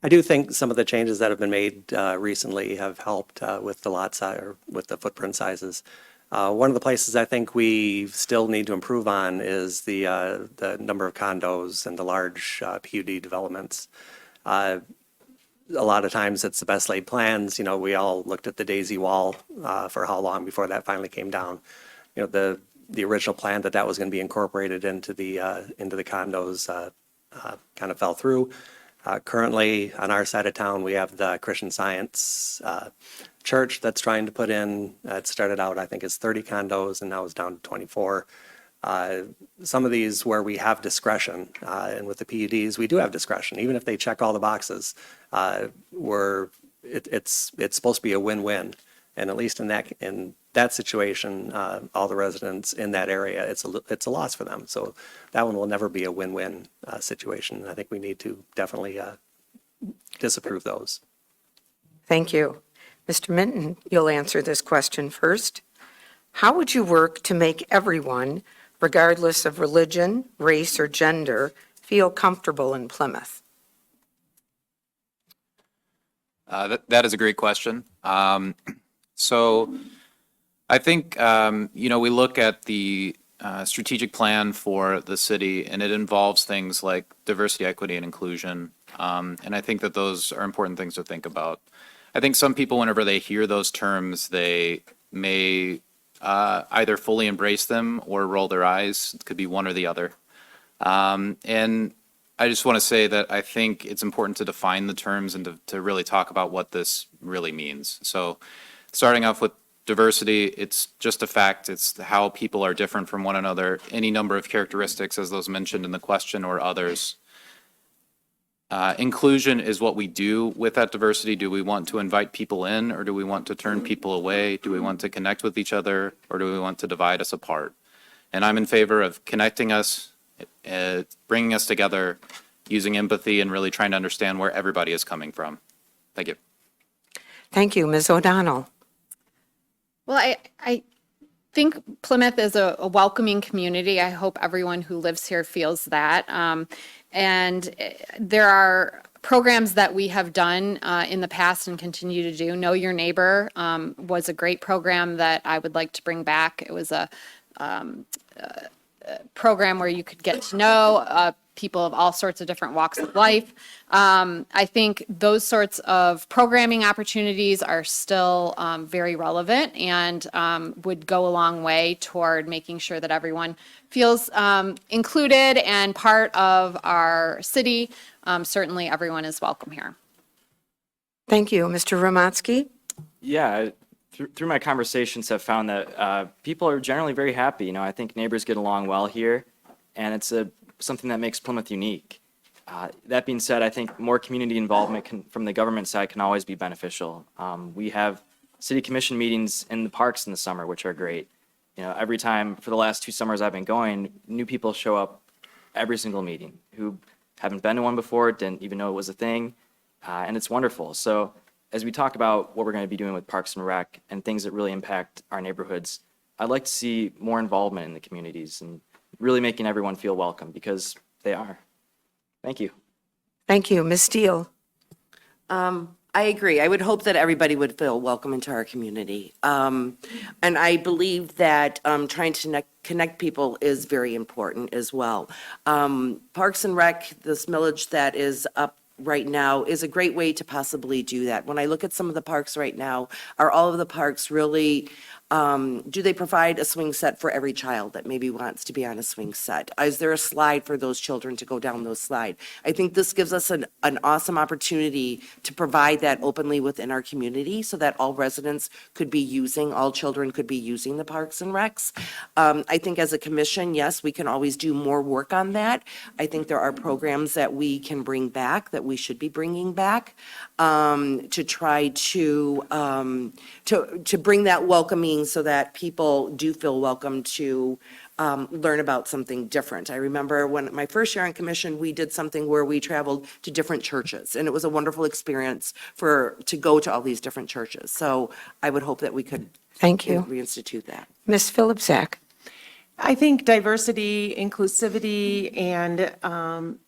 I do think some of the changes that have been made recently have helped with the lot size or with the footprint sizes. One of the places I think we still need to improve on is the number of condos and the large PUD developments. A lot of times it's the best laid plans. We all looked at the daisy wall for how long before that finally came down. The original plan that was going to be incorporated into the condos kind of fell through. Currently, on our side of town, we have the Christian Science church that's trying to put in. It started out, I think, as 30 condos, and now it's down to 24. Some of these where we have discretion, and with the PUDs, we do have discretion, even if they check all the boxes. It's supposed to be a win-win, and at least in that situation, all the residents in that area, it's a loss for them. So that one will never be a win-win situation. I think we need to definitely disapprove those. Thank you. Mr. Minton, you'll answer this question first. How would you work to make everyone, regardless of religion, race, or gender, feel comfortable in Plymouth? That is a great question. So I think, we look at the strategic plan for the city, and it involves things like diversity, equity, and inclusion. And I think that those are important things to think about. I think some people, whenever they hear those terms, they may either fully embrace them or roll their eyes. It could be one or the other. And I just want to say that I think it's important to define the terms and to really talk about what this really means. So starting off with diversity, it's just a fact. It's how people are different from one another, any number of characteristics as those mentioned in the question or others. Inclusion is what we do with that diversity. Do we want to invite people in, or do we want to turn people away? Do we want to connect with each other, or do we want to divide us apart? And I'm in favor of connecting us, bringing us together, using empathy, and really trying to understand where everybody is coming from. Thank you. Thank you. Ms. O'Donnell? Well, I think Plymouth is a welcoming community. I hope everyone who lives here feels that. And there are programs that we have done in the past and continue to do. Know Your Neighbor was a great program that I would like to bring back. It was a program where you could get to know people of all sorts of different walks of life. I think those sorts of programming opportunities are still very relevant and would go a long way toward making sure that everyone feels included and part of our city. Certainly, everyone is welcome here. Thank you. Mr. Romansky? Yeah, through my conversations, I've found that people are generally very happy. I think neighbors get along well here, and it's something that makes Plymouth unique. That being said, I think more community involvement from the government side can always be beneficial. We have city commission meetings in the parks in the summer, which are great. Every time for the last 2 summers I've been going, new people show up every single meeting who haven't been to one before, didn't even know it was a thing, and it's wonderful. So as we talk about what we're going to be doing with Parks and Rec and things that really impact our neighborhoods, I'd like to see more involvement in the communities and really making everyone feel welcome, because they are. Thank you. Thank you. Ms. Steele? I agree. I would hope that everybody would feel welcome into our community. And I believe that trying to connect people is very important as well. Parks and Rec, this millage that is up right now, is a great way to possibly do that. When I look at some of the parks right now, are all of the parks really, do they provide a swing set for every child that maybe wants to be on a swing set? Is there a slide for those children to go down those slide? I think this gives us an awesome opportunity to provide that openly within our community so that all residents could be using, all children could be using the Parks and Recs. I think as a commission, yes, we can always do more work on that. I think there are programs that we can bring back, that we should be bringing back, to try to bring that welcoming so that people do feel welcome to learn about something different. I remember when my first year on commission, we did something where we traveled to different churches, and it was a wonderful experience to go to all these different churches. So I would hope that we could Thank you. reinstitute that. Ms. Philipczak? I think diversity, inclusivity, and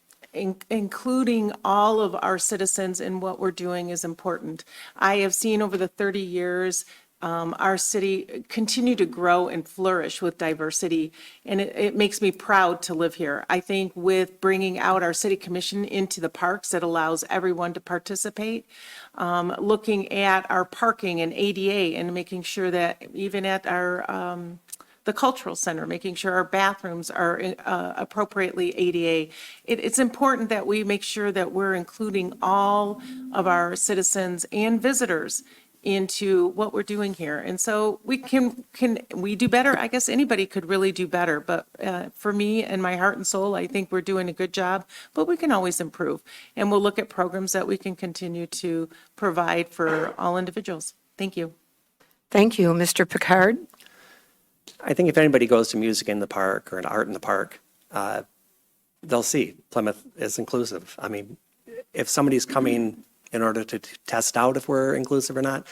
including all of our citizens in what we're doing is important. I have seen over the 30 years our city continue to grow and flourish with diversity, and it makes me proud to live here. I think with bringing out our city commission into the parks, it allows everyone to participate. Looking at our parking and ADA and making sure that even at our the cultural center, making sure our bathrooms are appropriately ADA. It's important that we make sure that we're including all of our citizens and visitors into what we're doing here. And so we can we do better? I guess anybody could really do better. But for me and my heart and soul, I think we're doing a good job, but we can always improve. And we'll look at programs that we can continue to provide for all individuals. Thank you. Thank you. Mr. Picard? I think if anybody goes to music in the park or an art in the park, they'll see Plymouth is inclusive. I mean, if somebody's coming in order to test out if we're inclusive or not,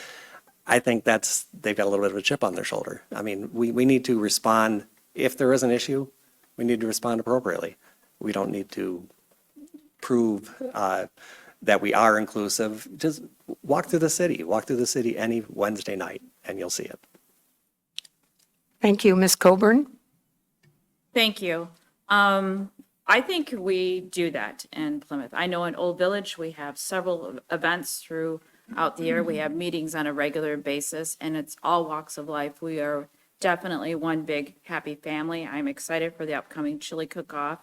I think they've got a little bit of a chip on their shoulder. I mean, we need to respond. If there is an issue, we need to respond appropriately. We don't need to prove that we are inclusive. Just walk through the city any Wednesday night, and you'll see it. Thank you. Ms. Coburn? Thank you. I think we do that in Plymouth. I know in Old Village, we have several events throughout the year. We have meetings on a regular basis, and it's all walks of life. We are definitely one big happy family. I'm excited for the upcoming chili cook-off.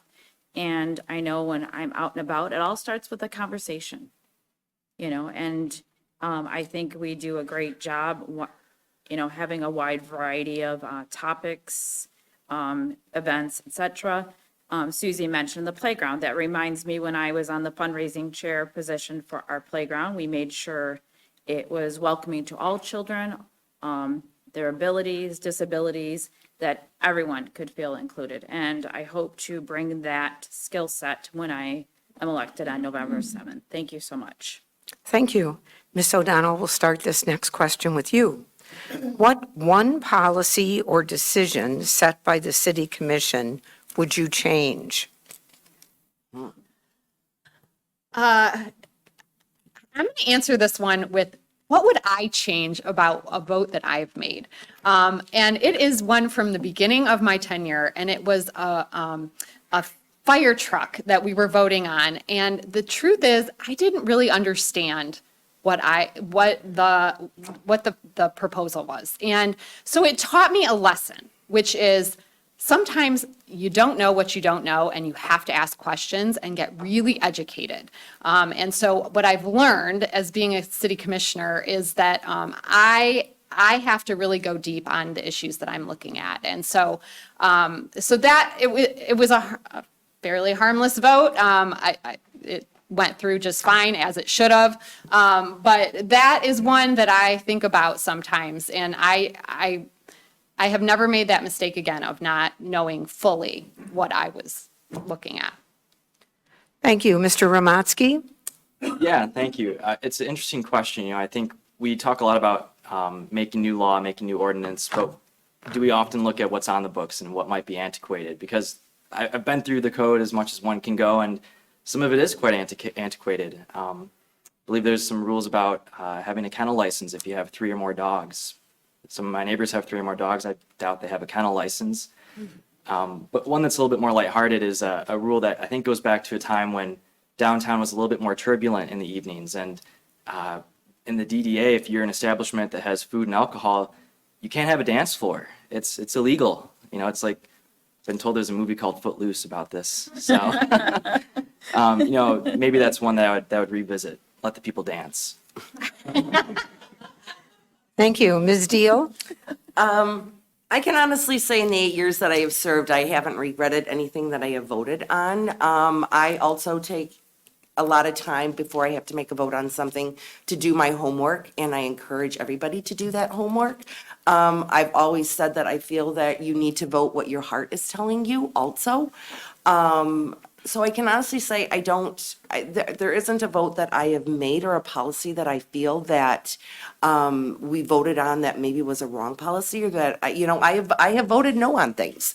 And I know when I'm out and about, it all starts with a conversation, and I think we do a great job, having a wide variety of topics, events, etc. Susie mentioned the playground. That reminds me, when I was on the fundraising chair position for our playground, we made sure it was welcoming to all children, their abilities, disabilities, that everyone could feel included. And I hope to bring that skill set when I am elected on November 7th. Thank you so much. Thank you. Ms. O'Donnell, we'll start this next question with you. What one policy or decision set by the City Commission would you change? I'm going to answer this one with, what would I change about a vote that I've made? And it is one from the beginning of my tenure, and it was a fire truck that we were voting on. And the truth is, I didn't really understand what the proposal was. And so it taught me a lesson, which is sometimes you don't know what you don't know, and you have to ask questions and get really educated. And so what I've learned as being a city commissioner is that I have to really go deep on the issues that I'm looking at. And so, it was a fairly harmless vote. It went through just fine, as it should have. But that is one that I think about sometimes, and I have never made that mistake again of not knowing fully what I was looking at. Thank you. Mr. Ramatsky? Yeah, thank you. It's an interesting question. I think we talk a lot about making new law, making new ordinance, but do we often look at what's on the books and what might be antiquated? Because I've been through the code as much as one can go, and some of it is quite antiquated. I believe there's some rules about having a kennel license if you have 3 or more dogs. Some of my neighbors have 3 or more dogs. I doubt they have a kennel license. But one that's a little bit more lighthearted is a rule that I think goes back to a time when downtown was a little bit more turbulent in the evenings. And in the DDA, if you're an establishment that has food and alcohol, you can't have a dance floor. It's illegal. It's like, I've been told there's a movie called Footloose about this. So, maybe that's one that I would revisit. Let the people dance. Thank you. Ms. Deal? I can honestly say in the 8 years that I have served, I haven't regretted anything that I have voted on. I also take a lot of time before I have to make a vote on something to do my homework, and I encourage everybody to do that homework. I've always said that I feel that you need to vote what your heart is telling you also. So I can honestly say there isn't a vote that I have made or a policy that I feel that we voted on that maybe was a wrong policy, or that, I have voted no on things.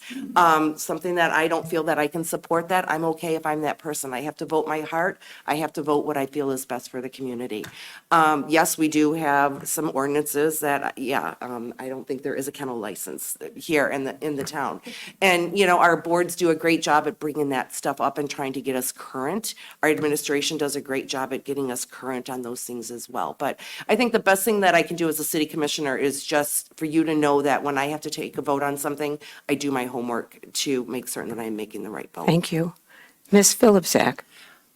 Something that I don't feel that I can support that, I'm okay if I'm that person. I have to vote my heart. I have to vote what I feel is best for the community. Yes, we do have some ordinances that, I don't think there is a kennel license here in the town. And, our boards do a great job at bringing that stuff up and trying to get us current. Our administration does a great job at getting us current on those things as well. But I think the best thing that I can do as a city commissioner is just for you to know that when I have to take a vote on something, I do my homework to make certain that I'm making the right vote. Thank you. Ms. Philipsak?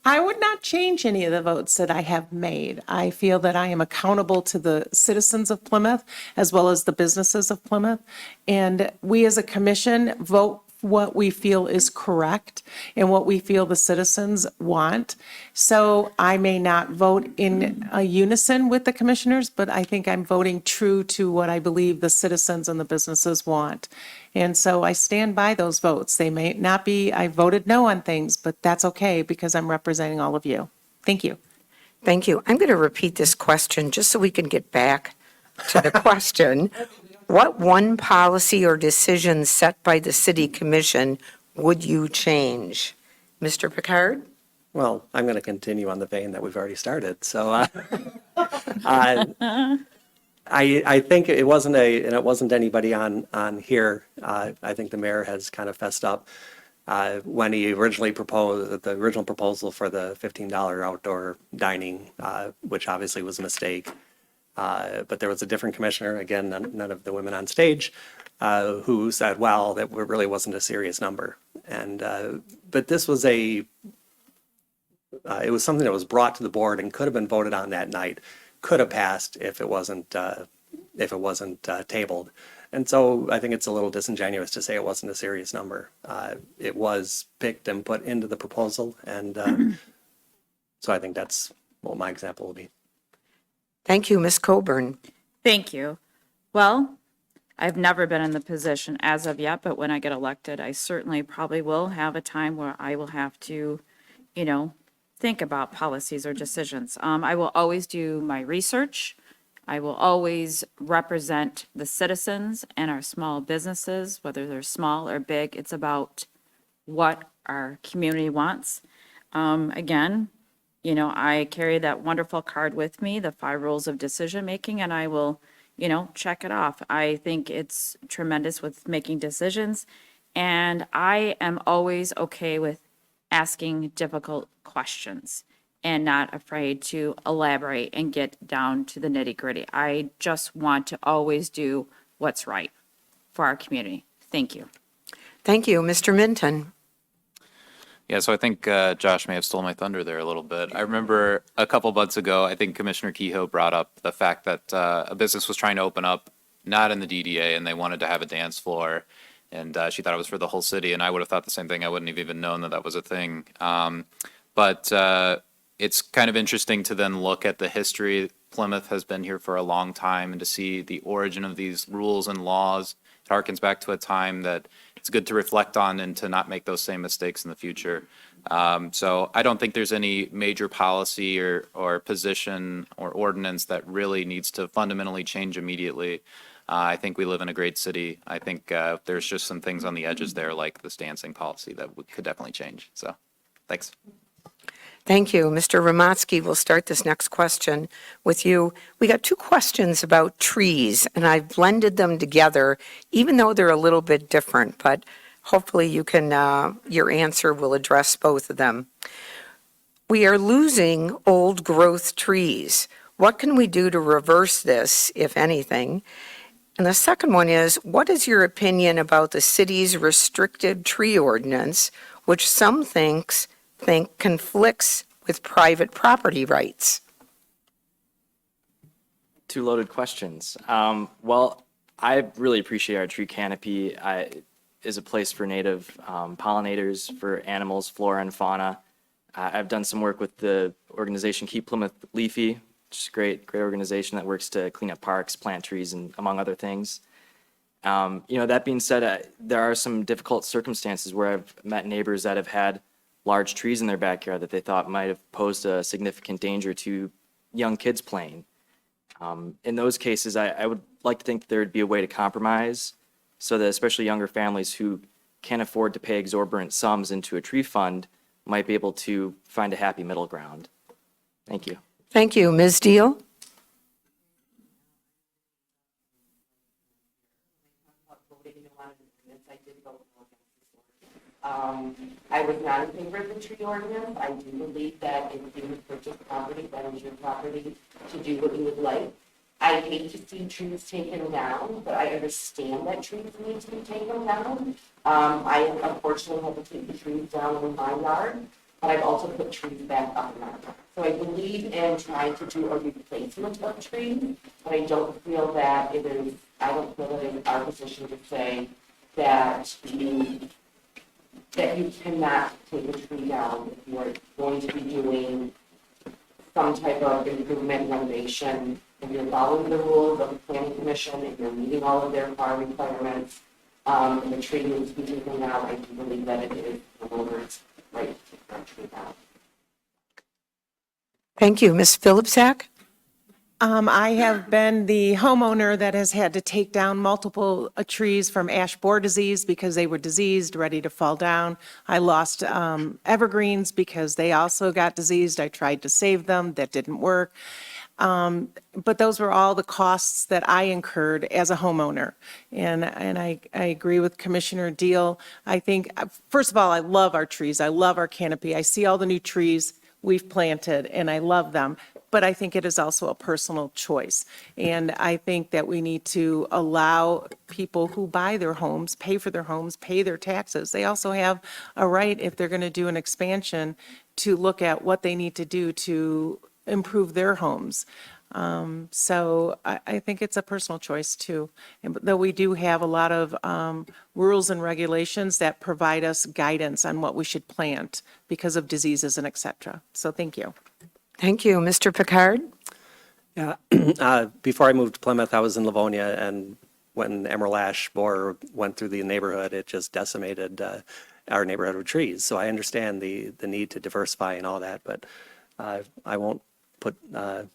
I would not change any of the votes that I have made. I feel that I am accountable to the citizens of Plymouth as well as the businesses of Plymouth. And we as a commission vote what we feel is correct and what we feel the citizens want. So I may not vote in a unison with the commissioners, but I think I'm voting true to what I believe the citizens and the businesses want. And so I stand by those votes. They may not be, I voted no on things, but that's okay because I'm representing all of you. Thank you. Thank you. I'm going to repeat this question just so we can get back to the question. What one policy or decision set by the city commission would you change? Mr. Picard? Well, I'm going to continue on the vein that we've already started. So I think it wasn't anybody on here. I think the mayor has kind of fessed up when he originally proposed the original proposal for the $15 outdoor dining, which obviously was a mistake. But there was a different commissioner, again, none of the women on stage, who said, well, that really wasn't a serious number. And but this was it was something that was brought to the board and could have been voted on that night, could have passed if it wasn't tabled. And so I think it's a little disingenuous to say it wasn't a serious number. It was picked and put into the proposal, and so I think that's what my example will be. Thank you, Ms. Coburn. Thank you. Well, I've never been in the position as of yet, but when I get elected, I certainly probably will have a time where I will have to, think about policies or decisions. I will always do my research. I will always represent the citizens and our small businesses, whether they're small or big. It's about what our community wants. Again, I carry that wonderful card with me, the 5 rules of decision making, and I will, check it off. I think it's tremendous with making decisions, and I am always okay with asking difficult questions and not afraid to elaborate and get down to the nitty gritty. I just want to always do what's right for our community. Thank you. Thank you. Mr. Minton? Yeah, so I think Josh may have stolen my thunder there a little bit. I remember a couple months ago, I think Commissioner Kehoe brought up the fact that a business was trying to open up, not in the DDA, and they wanted to have a dance floor, and she thought it was for the whole city, and I would have thought the same thing. I wouldn't have even known that that was a thing. But it's kind of interesting to then look at the history. Plymouth has been here for a long time, and to see the origin of these rules and laws. It harkens back to a time that it's good to reflect on and to not make those same mistakes in the future. So I don't think there's any major policy or position or ordinance that really needs to fundamentally change immediately. I think we live in a great city. I think there's just some things on the edges there, like this dancing policy, that could definitely change. So, thanks. Thank you. Mr. Ramatsky, we'll start this next question with you. We got two questions about trees, and I've blended them together, even though they're a little bit different, but hopefully you can, your answer will address both of them. We are losing old growth trees. What can we do to reverse this, if anything? And the second one is, what is your opinion about the city's restricted tree ordinance, which some think conflicts with private property rights? Two loaded questions. Well, I really appreciate our tree canopy. Is a place for native pollinators, for animals, flora and fauna. I've done some work with the organization Keep Plymouth Leafy, which is a great organization that works to clean up parks, plant trees, and among other things. That being said, there are some difficult circumstances where I've met neighbors that have had large trees in their backyard that they thought might have posed a significant danger to young kids playing. In those cases, I would like to think there would be a way to compromise so that especially younger families who can't afford to pay exorbitant sums into a tree fund might be able to find a happy middle ground. Thank you. Thank you. Ms. Deal? I was not in favor of the tree ordinance. I do believe that if you purchase property, that is your property to do what you would like. I hate to see trees taken down, but I understand that trees need to be taken down. I unfortunately had to take the trees down in my yard, but I've also put trees back up in my yard. So I believe in trying to do a replacement of trees, but I don't feel that it is our position to say that you cannot take a tree down if you are going to be doing some type of improvement renovation. If you're following the rules of the planning commission, if you're meeting all of their FAR requirements, and the tree needs to be taken down, I do believe that it is the owner's right to take that tree down. Thank you. Ms. Philipsak? I have been the homeowner that has had to take down multiple trees from ash borer disease because they were diseased, ready to fall down. I lost evergreens because they also got diseased. I tried to save them. That didn't work. But those were all the costs that I incurred as a homeowner. And I agree with Commissioner Deal. I think, first of all, I love our trees. I love our canopy. I see all the new trees we've planted, and I love them. But I think it is also a personal choice. And I think that we need to allow people who buy their homes, pay for their homes, pay their taxes. They also have a right, if they're going to do an expansion, to look at what they need to do to improve their homes. So I think it's a personal choice too. And though we do have a lot of rules and regulations that provide us guidance on what we should plant because of diseases and et cetera. So thank you. Thank you. Mr. Picard? Yeah, before I moved to Plymouth, I was in Livonia, and when emerald ash borer went through the neighborhood, it just decimated our neighborhood with trees. So I understand the need to diversify and all that, but I won't put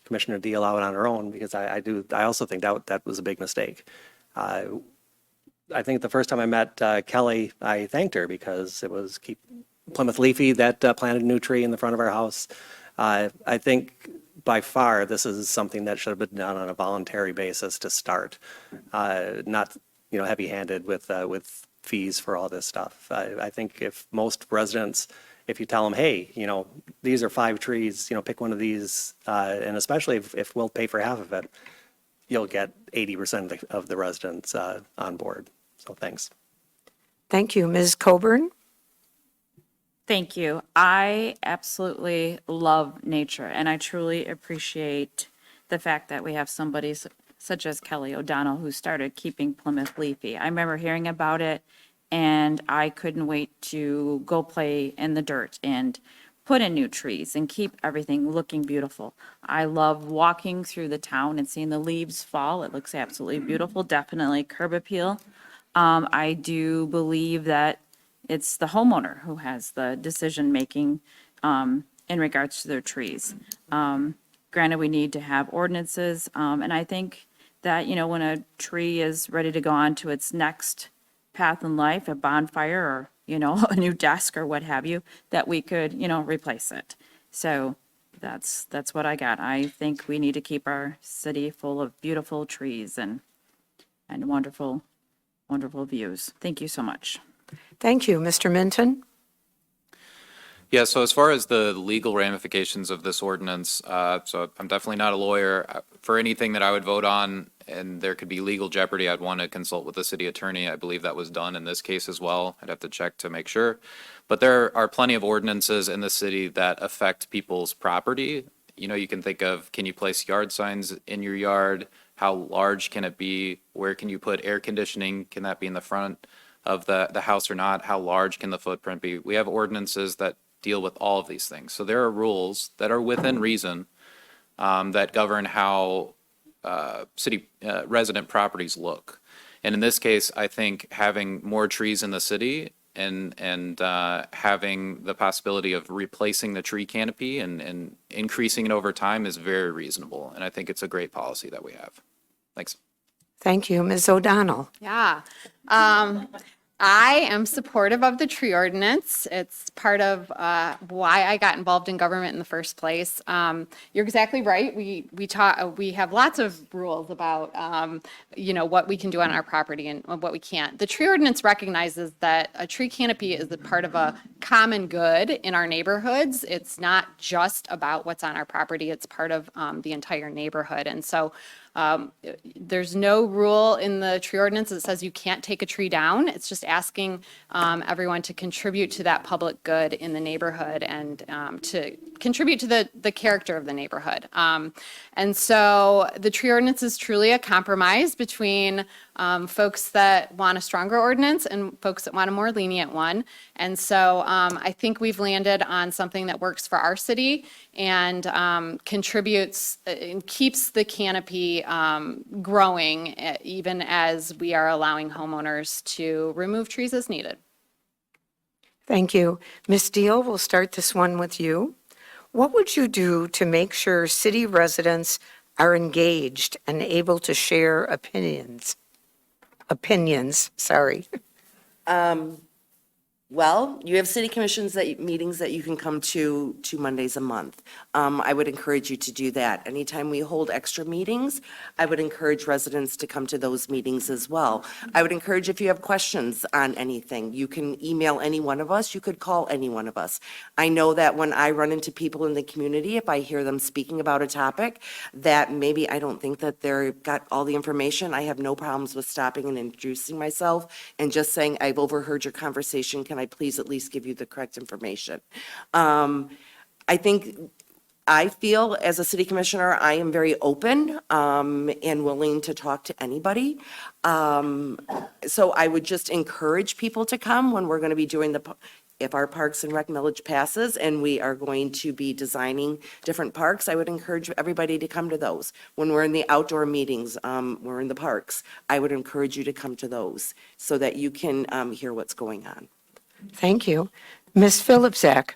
Commissioner Deal out on her own because I also think that was a big mistake. I think the first time I met Kelly, I thanked her because it was Keep Plymouth Leafy that planted a new tree in the front of our house. I think by far this is something that should have been done on a voluntary basis to start, not heavy-handed with fees for all this stuff. I think if most residents if you tell them, hey, these are 5 trees, pick one of these, and especially if we'll pay for half of it, you'll get 80% of the residents on board. So thanks. Thank you. Ms. Coburn? Thank you. I absolutely love nature, and I truly appreciate the fact that we have somebody such as Kelly O'Donnell who started keeping Plymouth leafy. I remember hearing about it, and I couldn't wait to go play in the dirt and put in new trees and keep everything looking beautiful. I love walking through the town and seeing the leaves fall. It looks absolutely beautiful, definitely curb appeal. I do believe that it's the homeowner who has the decision-making in regards to their trees. Granted, we need to have ordinances, and I think that, when a tree is ready to go on to its next path in life, a bonfire or, a new desk or what have you, that we could, replace it. So that's what I got. I think we need to keep our city full of beautiful trees and wonderful, wonderful views. Thank you so much. Thank you. Mr. Minton? Yeah, so as far as the legal ramifications of this ordinance, so I'm definitely not a lawyer. For anything that I would vote on, and there could be legal jeopardy, I'd want to consult with the city attorney. I believe that was done in this case as well. I'd have to check to make sure. But there are plenty of ordinances in the city that affect people's property. You can think of, can you place yard signs in your yard? How large can it be? Where can you put air conditioning? Can that be in the front of the house or not? How large can the footprint be? We have ordinances that deal with all of these things. So there are rules that are within reason that govern how city resident properties look. And in this case, I think having more trees in the city and having the possibility of replacing the tree canopy and increasing it over time is very reasonable. And I think it's a great policy that we have. Thanks. Thank you. Ms. O'Donnell? Yeah. I am supportive of the tree ordinance. It's part of why I got involved in government in the first place. You're exactly right. We have lots of rules about what we can do on our property and what we can't. The tree ordinance recognizes that a tree canopy is a part of a common good in our neighborhoods. It's not just about what's on our property. It's part of the entire neighborhood. And so there's no rule in the tree ordinance that says you can't take a tree down. It's just asking everyone to contribute to that public good in the neighborhood and to contribute to the character of the neighborhood. And so the tree ordinance is truly a compromise between folks that want a stronger ordinance and folks that want a more lenient one. And so I think we've landed on something that works for our city and contributes and keeps the canopy growing even as we are allowing homeowners to remove trees as needed. Thank you. Ms. Deal, we'll start this one with you. What would you do to make sure city residents are engaged and able to share opinions? Sorry. Well, you have city meetings that you can come to 2 Mondays a month. I would encourage you to do that. Anytime we hold extra meetings, I would encourage residents to come to those meetings as well. I would encourage if you have questions on anything, you can email any one of us, you could call any one of us. I know that when I run into people in the community, if I hear them speaking about a topic that maybe I don't think that they've got all the information, I have no problems with stopping and introducing myself and just saying, I've overheard your conversation. Can I please at least give you the correct information? I feel as a city commissioner, I am very open and willing to talk to anybody. So I would just encourage people to come when we're going to be doing if our Parks and Rec millage passes and we are going to be designing different parks, I would encourage everybody to come to those. When we're in the outdoor meetings, we're in the parks, I would encourage you to come to those so that you can hear what's going on. Thank you. Ms. Philipczak?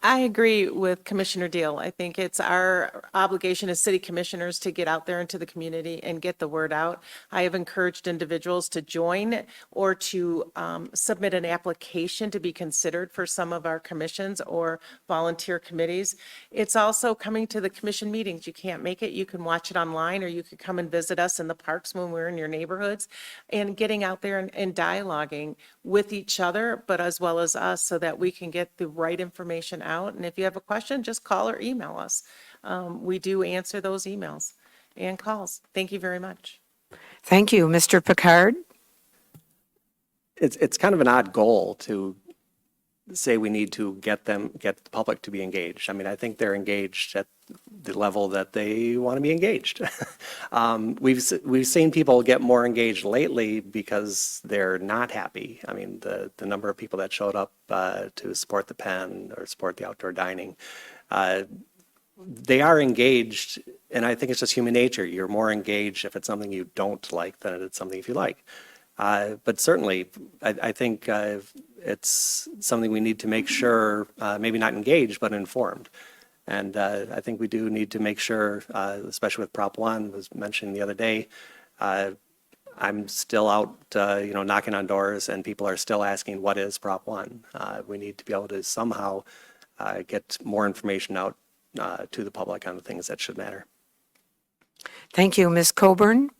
I agree with Commissioner Deal. I think it's our obligation as city commissioners to get out there into the community and get the word out. I have encouraged individuals to join or to submit an application to be considered for some of our commissions or volunteer committees. It's also coming to the commission meetings. You can't make it, you can watch it online, or you could come and visit us in the parks when we're in your neighborhoods, and getting out there and dialoguing with each other, but as well as us, so that we can get the right information out. And if you have a question, just call or email us. We do answer those emails and calls. Thank you very much. Thank you. Mr. Picard? It's kind of an odd goal to say we need to get the public to be engaged. I mean, I think they're engaged at the level that they want to be engaged. We've seen people get more engaged lately because they're not happy. I mean, the number of people that showed up to support the pen or support the outdoor dining, they are engaged, and I think it's just human nature. You're more engaged if it's something you don't like than if it's something if you like. But certainly, I think it's something we need to make sure, maybe not engaged, but informed. And I think we do need to make sure, especially with Prop 1 was mentioned the other day, I'm still out, knocking on doors, and people are still asking, what is Prop 1? We need to be able to somehow get more information out to the public on the things that should matter. Thank you. Ms. Coburn?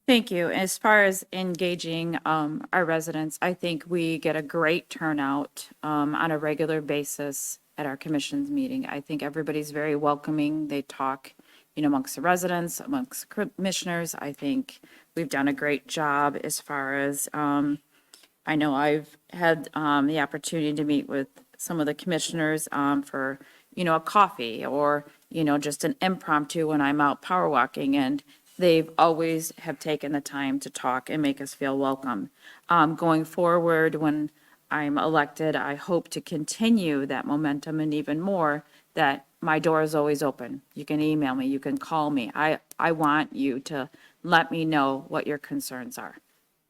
Thank you. As far as engaging our residents, I think we get a great turnout on a regular basis at our commission's meeting. I think everybody's very welcoming. They talk, amongst the residents, amongst commissioners. I think we've done a great job as far as, I know I've had the opportunity to meet with some of the commissioners for, a coffee or, just an impromptu when I'm out power walking, and they've always have taken the time to talk and make us feel welcome. Going forward, when I'm elected, I hope to continue that momentum and even more, that my door is always open. You can email me, you can call me. I want you to let me know what your concerns are.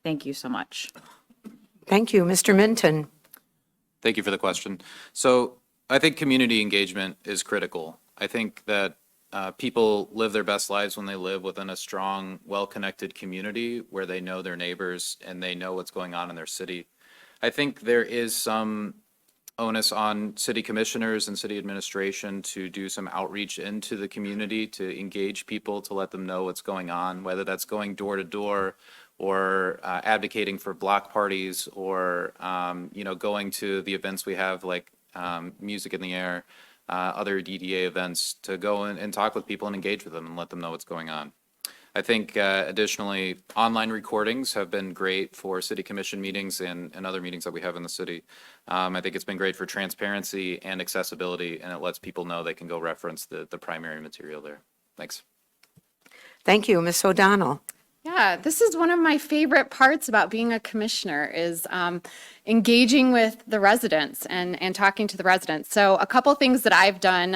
Thank you so much. Thank you. Mr. Minton? Thank you for the question. So I think community engagement is critical. I think that people live their best lives when they live within a strong, well-connected community where they know their neighbors and they know what's going on in their city. I think there is some onus on city commissioners and city administration to do some outreach into the community, to engage people, to let them know what's going on, whether that's going door to door or advocating for block parties or, going to the events we have like Music in the Air, other DDA events, to go in and talk with people and engage with them and let them know what's going on. I think additionally, online recordings have been great for city commission meetings and other meetings that we have in the city. I think it's been great for transparency and accessibility, and it lets people know they can go reference the primary material there. Thanks. Thank you. Ms. O'Donnell? Yeah, this is one of my favorite parts about being a commissioner is engaging with the residents and talking to the residents. So a couple things that I've done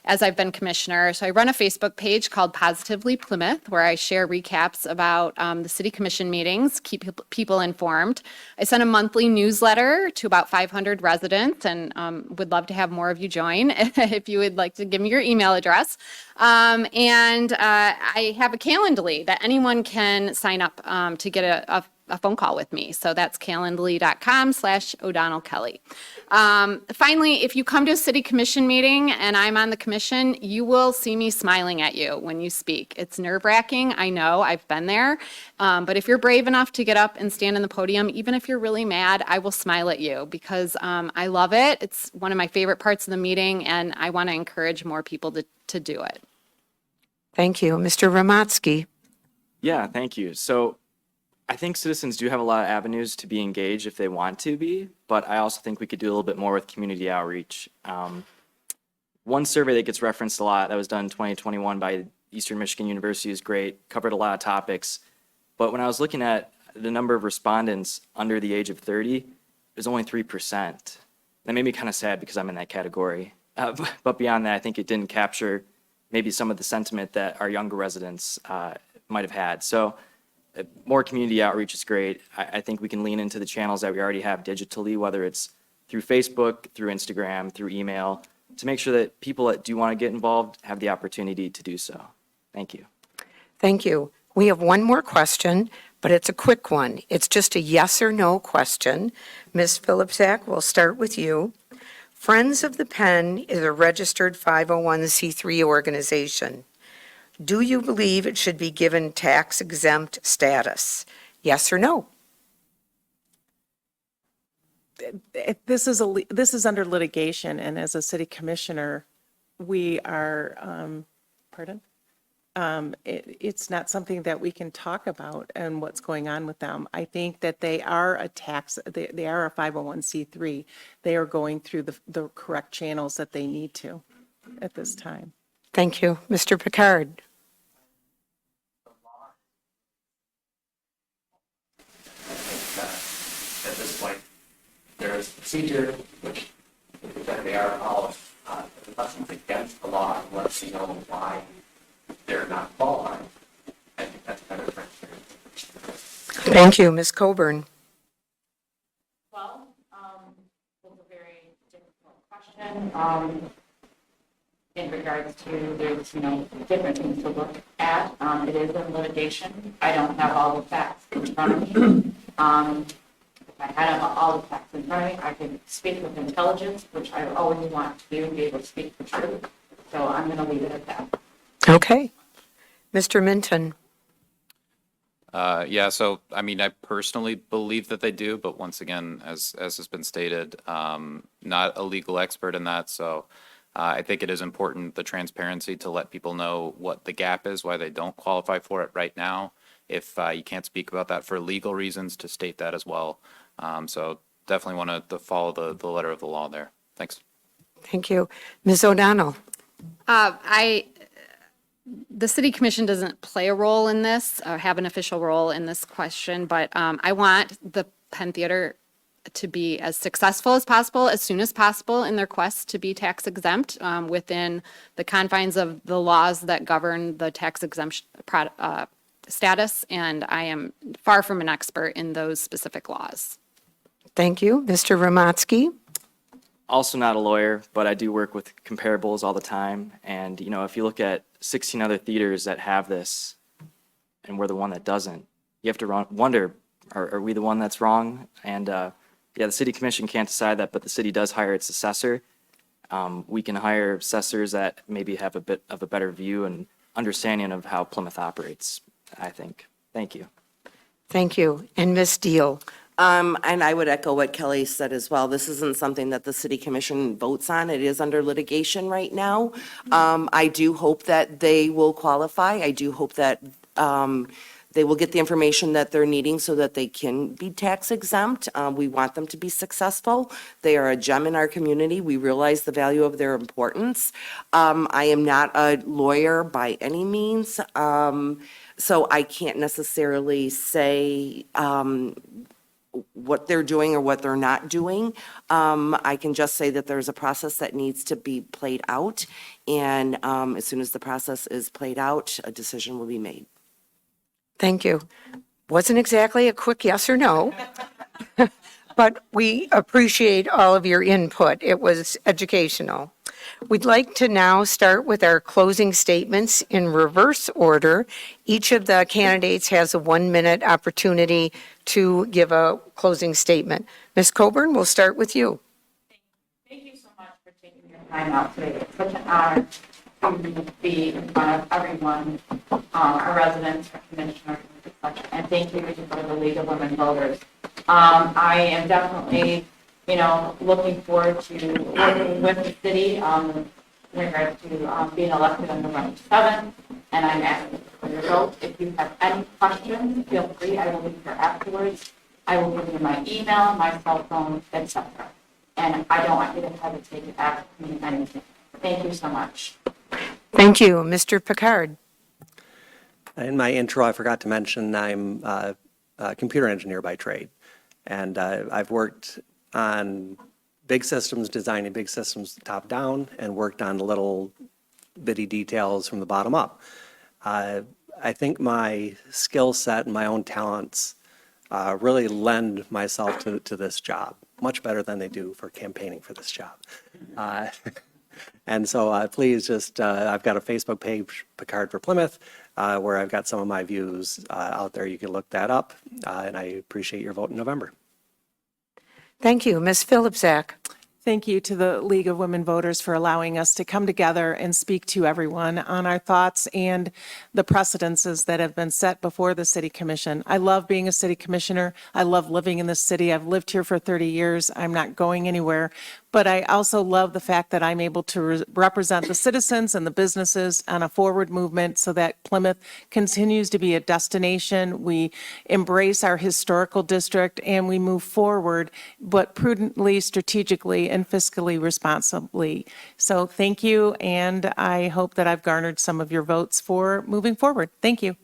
as I've been commissioner. So I run a Facebook page called Positively Plymouth, where I share recaps about the city commission meetings, keep people informed. I send a monthly newsletter to about 500 residents, and would love to have more of you join if you would like to give me your email address. And I have a Calendly that anyone can sign up to get a phone call with me. So that's calendly.com/O'Donnell Kelly. Finally, if you come to a city commission meeting and I'm on the commission, you will see me smiling at you when you speak. It's nerve-wracking. I know, I've been there. But if you're brave enough to get up and stand on the podium, even if you're really mad, I will smile at you because I love it. It's one of my favorite parts of the meeting, and I want to encourage more people to do it. Thank you. Mr. Ramatsky? Yeah, thank you. So I think citizens do have a lot of avenues to be engaged if they want to be, but I also think we could do a little bit more with community outreach. One survey that gets referenced a lot that was done in 2021 by Eastern Michigan University is great, covered a lot of topics. But when I was looking at the number of respondents under the age of 30, it was only 3%. That made me kind of sad because I'm in that category. But beyond that, I think it didn't capture maybe some of the sentiment that our younger residents might have had. So more community outreach is great. I think we can lean into the channels that we already have digitally, whether it's through Facebook, through Instagram, through email, to make sure that people that do want to get involved have the opportunity to do so. Thank you. Thank you. We have one more question, but it's a quick one. It's just a yes or no question. Ms. Philipsak, we'll start with you. Friends of the Pen is a registered 501c3 organization. Do you believe it should be given tax exempt status? Yes or no? this is under litigation, and as a city commissioner, we are, pardon? It's not something that we can talk about and what's going on with them. I think that they are they are a 501c3. They are going through the correct channels that they need to at this time. Thank you. Mr. Picard? At this point, there is a procedure which that they are following. If nothing's against the law, let us know why they're not qualified. I think that's better for Thank you. Ms. Coburn? Well, it's a very difficult question. In regards to, there's, different things to look at. It is in litigation. I don't have all the facts in front of me. If I had all the facts in front of me, I could speak with intelligence, which I always want to do, be able to speak the truth. So I'm going to leave it at that. Okay. Mr. Minton? Yeah, so, I mean, I personally believe that they do, but once again, as has been stated, not a legal expert in that, so I think it is important, the transparency, to let people know what the gap is, why they don't qualify for it right now. If you can't speak about that for legal reasons, to state that as well. So definitely want to follow the letter of the law there. Thanks. Thank you. Ms. O'Donnell? The city commission doesn't play a role in this, or have an official role in this question, but I want the Penn Theater to be as successful as possible, as soon as possible, in their quest to be tax exempt within the confines of the laws that govern the tax exemption status, and I am far from an expert in those specific laws. Thank you. Mr. Ramatsky? Also not a lawyer, but I do work with comparables all the time. And, if you look at 16 other theaters that have this and we're the one that doesn't, you have to wonder, are we the one that's wrong? And yeah, the city commission can't decide that, but the city does hire its assessor. We can hire assessors that maybe have a bit of a better view and understanding of how Plymouth operates, I think. Thank you. Thank you. And Ms. Deal? And I would echo what Kelly said as well. This isn't something that the city commission votes on. It is under litigation right now. I do hope that they will qualify. I do hope that they will get the information that they're needing so that they can be tax exempt. We want them to be successful. They are a gem in our community. We realize the value of their importance. I am not a lawyer by any means, so I can't necessarily say what they're doing or what they're not doing. I can just say that there's a process that needs to be played out, and as soon as the process is played out, a decision will be made. Thank you. Wasn't exactly a quick yes or no, but we appreciate all of your input. It was educational. We'd like to now start with our closing statements in reverse order. Each of the candidates has a 1-minute opportunity to give a closing statement. Ms. Coburn, we'll start with you. Thank you so much for taking your time out today. It's such an honor to be in front of everyone, our residents, our commissioners, etc. And thank you for the League of Women Voters. I am definitely, looking forward to working with the city in regards to being elected on November 7th. And I'm asking for your vote. If you have any questions, feel free. I will be here afterwards. I will give you my email, my cell phone, etc. And I don't want you to hesitate to ask me anything. Thank you so much. Thank you. Mr. Picard. In my intro, I forgot to mention I'm a computer engineer by trade. And I've worked on big systems, designing big systems top down, and worked on little bitty details from the bottom up. I think my skill set and my own talents really lend myself to this job, much better than they do for campaigning for this job. And so please just, I've got a Facebook page, Picard for Plymouth, where I've got some of my views out there. You can look that up, and I appreciate your vote in November. Thank you. Ms. Philipczak. Thank you to the League of Women Voters for allowing us to come together and speak to everyone on our thoughts and the precedences that have been set before the City Commission. I love being a city commissioner. I love living in this city. I've lived here for 30 years. I'm not going anywhere. But I also love the fact that I'm able to represent the citizens and the businesses on a forward movement so that Plymouth continues to be a destination. We embrace our historical district and we move forward, but prudently, strategically, and fiscally responsibly. So thank you, and I hope that I've garnered some of your votes for moving forward. Thank you.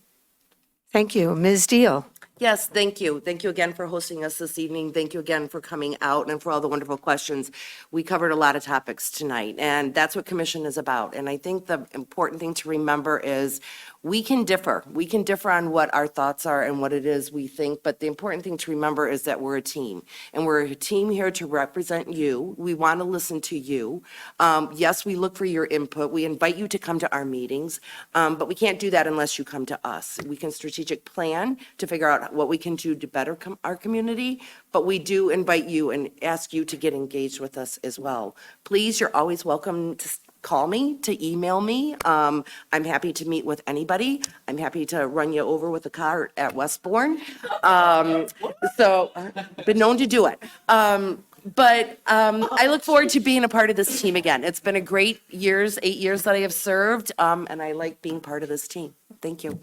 Thank you. Ms. Deal. Yes, thank you. Thank you again for hosting us this evening. Thank you again for coming out and for all the wonderful questions. We covered a lot of topics tonight, and that's what commission is about. And I think the important thing to remember is we can differ. We can differ on what our thoughts are and what it is we think, but the important thing to remember is that we're a team, and we're a team here to represent you. We want to listen to you. Yes, we look for your input. We invite you to come to our meetings, but we can't do that unless you come to us. We can strategic plan to figure out what we can do to better our community, but we do invite you and ask you to get engaged with us as well. Please, you're always welcome to call me, to email me. I'm happy to meet with anybody. I'm happy to run you over with a car at Westbourne. So, been known to do it. But I look forward to being a part of this team again. It's been a great 8 years that I have served, and I like being part of this team. Thank you.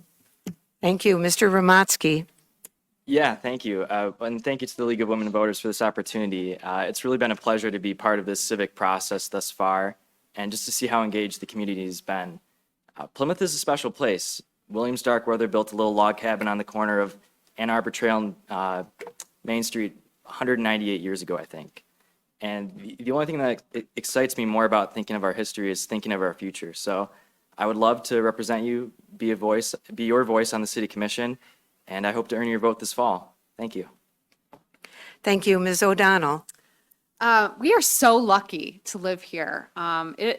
Thank you. Mr. Ramatsky. Yeah, thank you. And thank you to the League of Women Voters for this opportunity. It's really been a pleasure to be part of this civic process thus far and just to see how engaged the community has been. Plymouth is a special place. William Starkweather built a little log cabin on the corner of Ann Arbor Trail and Main Street 198 years ago, I think. And the only thing that excites me more about thinking of our history is thinking of our future. So I would love to represent you, be your voice on the City Commission, and I hope to earn your vote this fall. Thank you. Thank you. Ms. O'Donnell. We are so lucky to live here.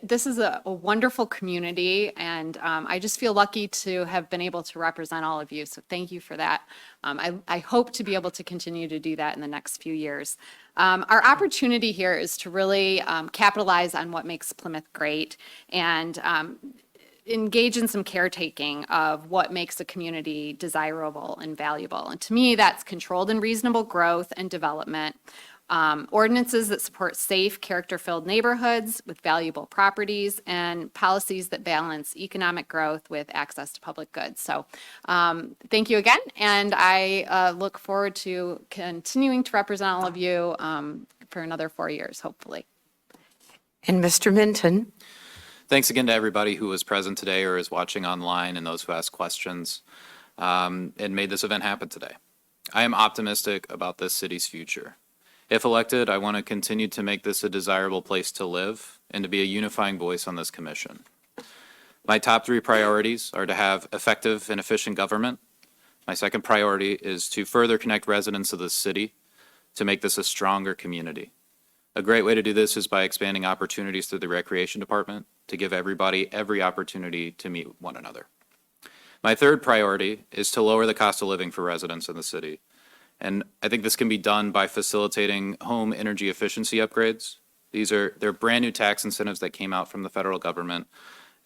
This is a wonderful community, and I just feel lucky to have been able to represent all of you. So thank you for that. I hope to be able to continue to do that in the next few years. Our opportunity here is to really capitalize on what makes Plymouth great and engage in some caretaking of what makes a community desirable and valuable. And to me, that's controlled and reasonable growth and development, ordinances that support safe, character-filled neighborhoods with valuable properties, and policies that balance economic growth with access to public goods. So thank you again, and I look forward to continuing to represent all of you for another 4 years, hopefully. And Mr. Minton. Thanks again to everybody who was present today or is watching online and those who asked questions and made this event happen today. I am optimistic about this city's future. If elected, I want to continue to make this a desirable place to live and to be a unifying voice on this commission. My top 3 priorities are to have effective and efficient government. My second priority is to further connect residents of the city to make this a stronger community. A great way to do this is by expanding opportunities through the Recreation Department to give everybody every opportunity to meet one another. My third priority is to lower the cost of living for residents in the city. And I think this can be done by facilitating home energy efficiency upgrades. They're brand new tax incentives that came out from the federal government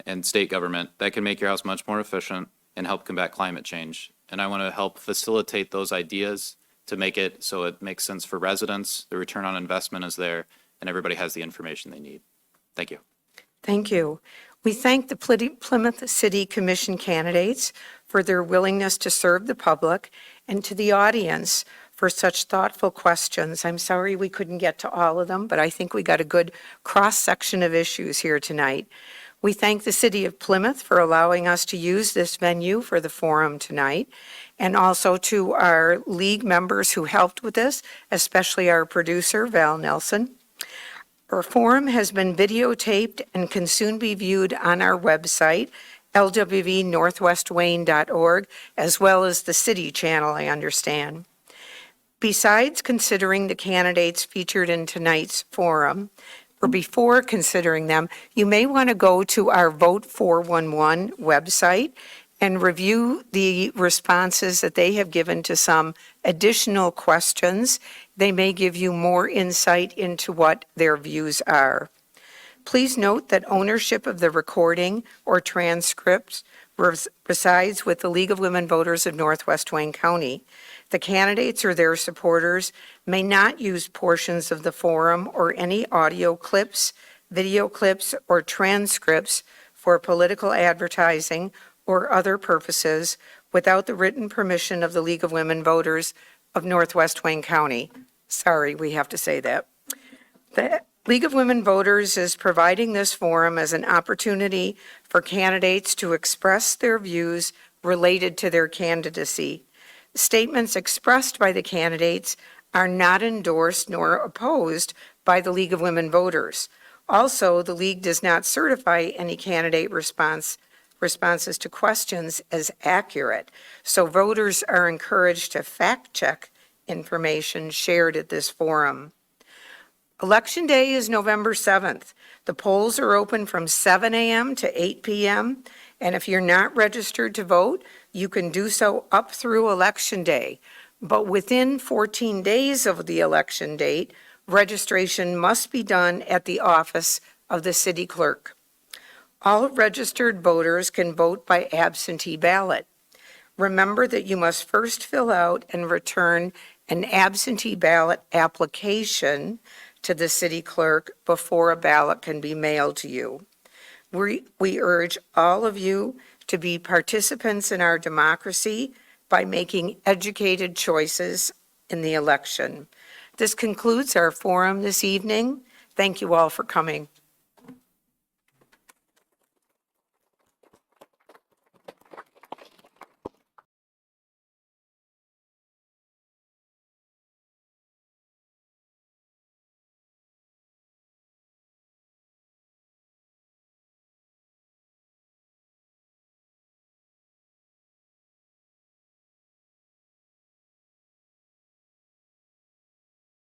and state government that can make your house much more efficient and help combat climate change. And I want to help facilitate those ideas to make it so it makes sense for residents, the return on investment is there, and everybody has the information they need. Thank you. Thank you. We thank the Plymouth City Commission candidates for their willingness to serve the public and to the audience for such thoughtful questions. I'm sorry we couldn't get to all of them, but I think we got a good cross-section of issues here tonight. We thank the City of Plymouth for allowing us to use this venue for the forum tonight, and also to our league members who helped with this, especially our producer, Val Nelson. Our forum has been videotaped and can soon be viewed on our website, lwvnorthwestwayne.org, as well as the city channel, I understand. Besides considering the candidates featured in tonight's forum, or before considering them, you may want to go to our Vote 411 website and review the responses that they have given to some additional questions. They may give you more insight into what their views are. Please note that ownership of the recording or transcripts resides with the League of Women Voters of Northwest Wayne County. The candidates or their supporters may not use portions of the forum or any audio clips, video clips, or transcripts for political advertising or other purposes without the written permission of the League of Women Voters of Northwest Wayne County. Sorry, we have to say that. The League of Women Voters is providing this forum as an opportunity for candidates to express their views related to their candidacy. Statements expressed by the candidates are not endorsed nor opposed by the League of Women Voters. Also, the League does not certify any candidate responses to questions as accurate, so voters are encouraged to fact-check information shared at this forum. Election Day is November 7th. The polls are open from 7 a.m. to 8 p.m., and if you're not registered to vote, you can do so up through Election Day. But within 14 days of the election date, registration must be done at the office of the city clerk. All registered voters can vote by absentee ballot. Remember that you must first fill out and return an absentee ballot application to the city clerk before a ballot can be mailed to you. We urge all of you to be participants in our democracy by making educated choices in the election. This concludes our forum this evening. Thank you all for coming.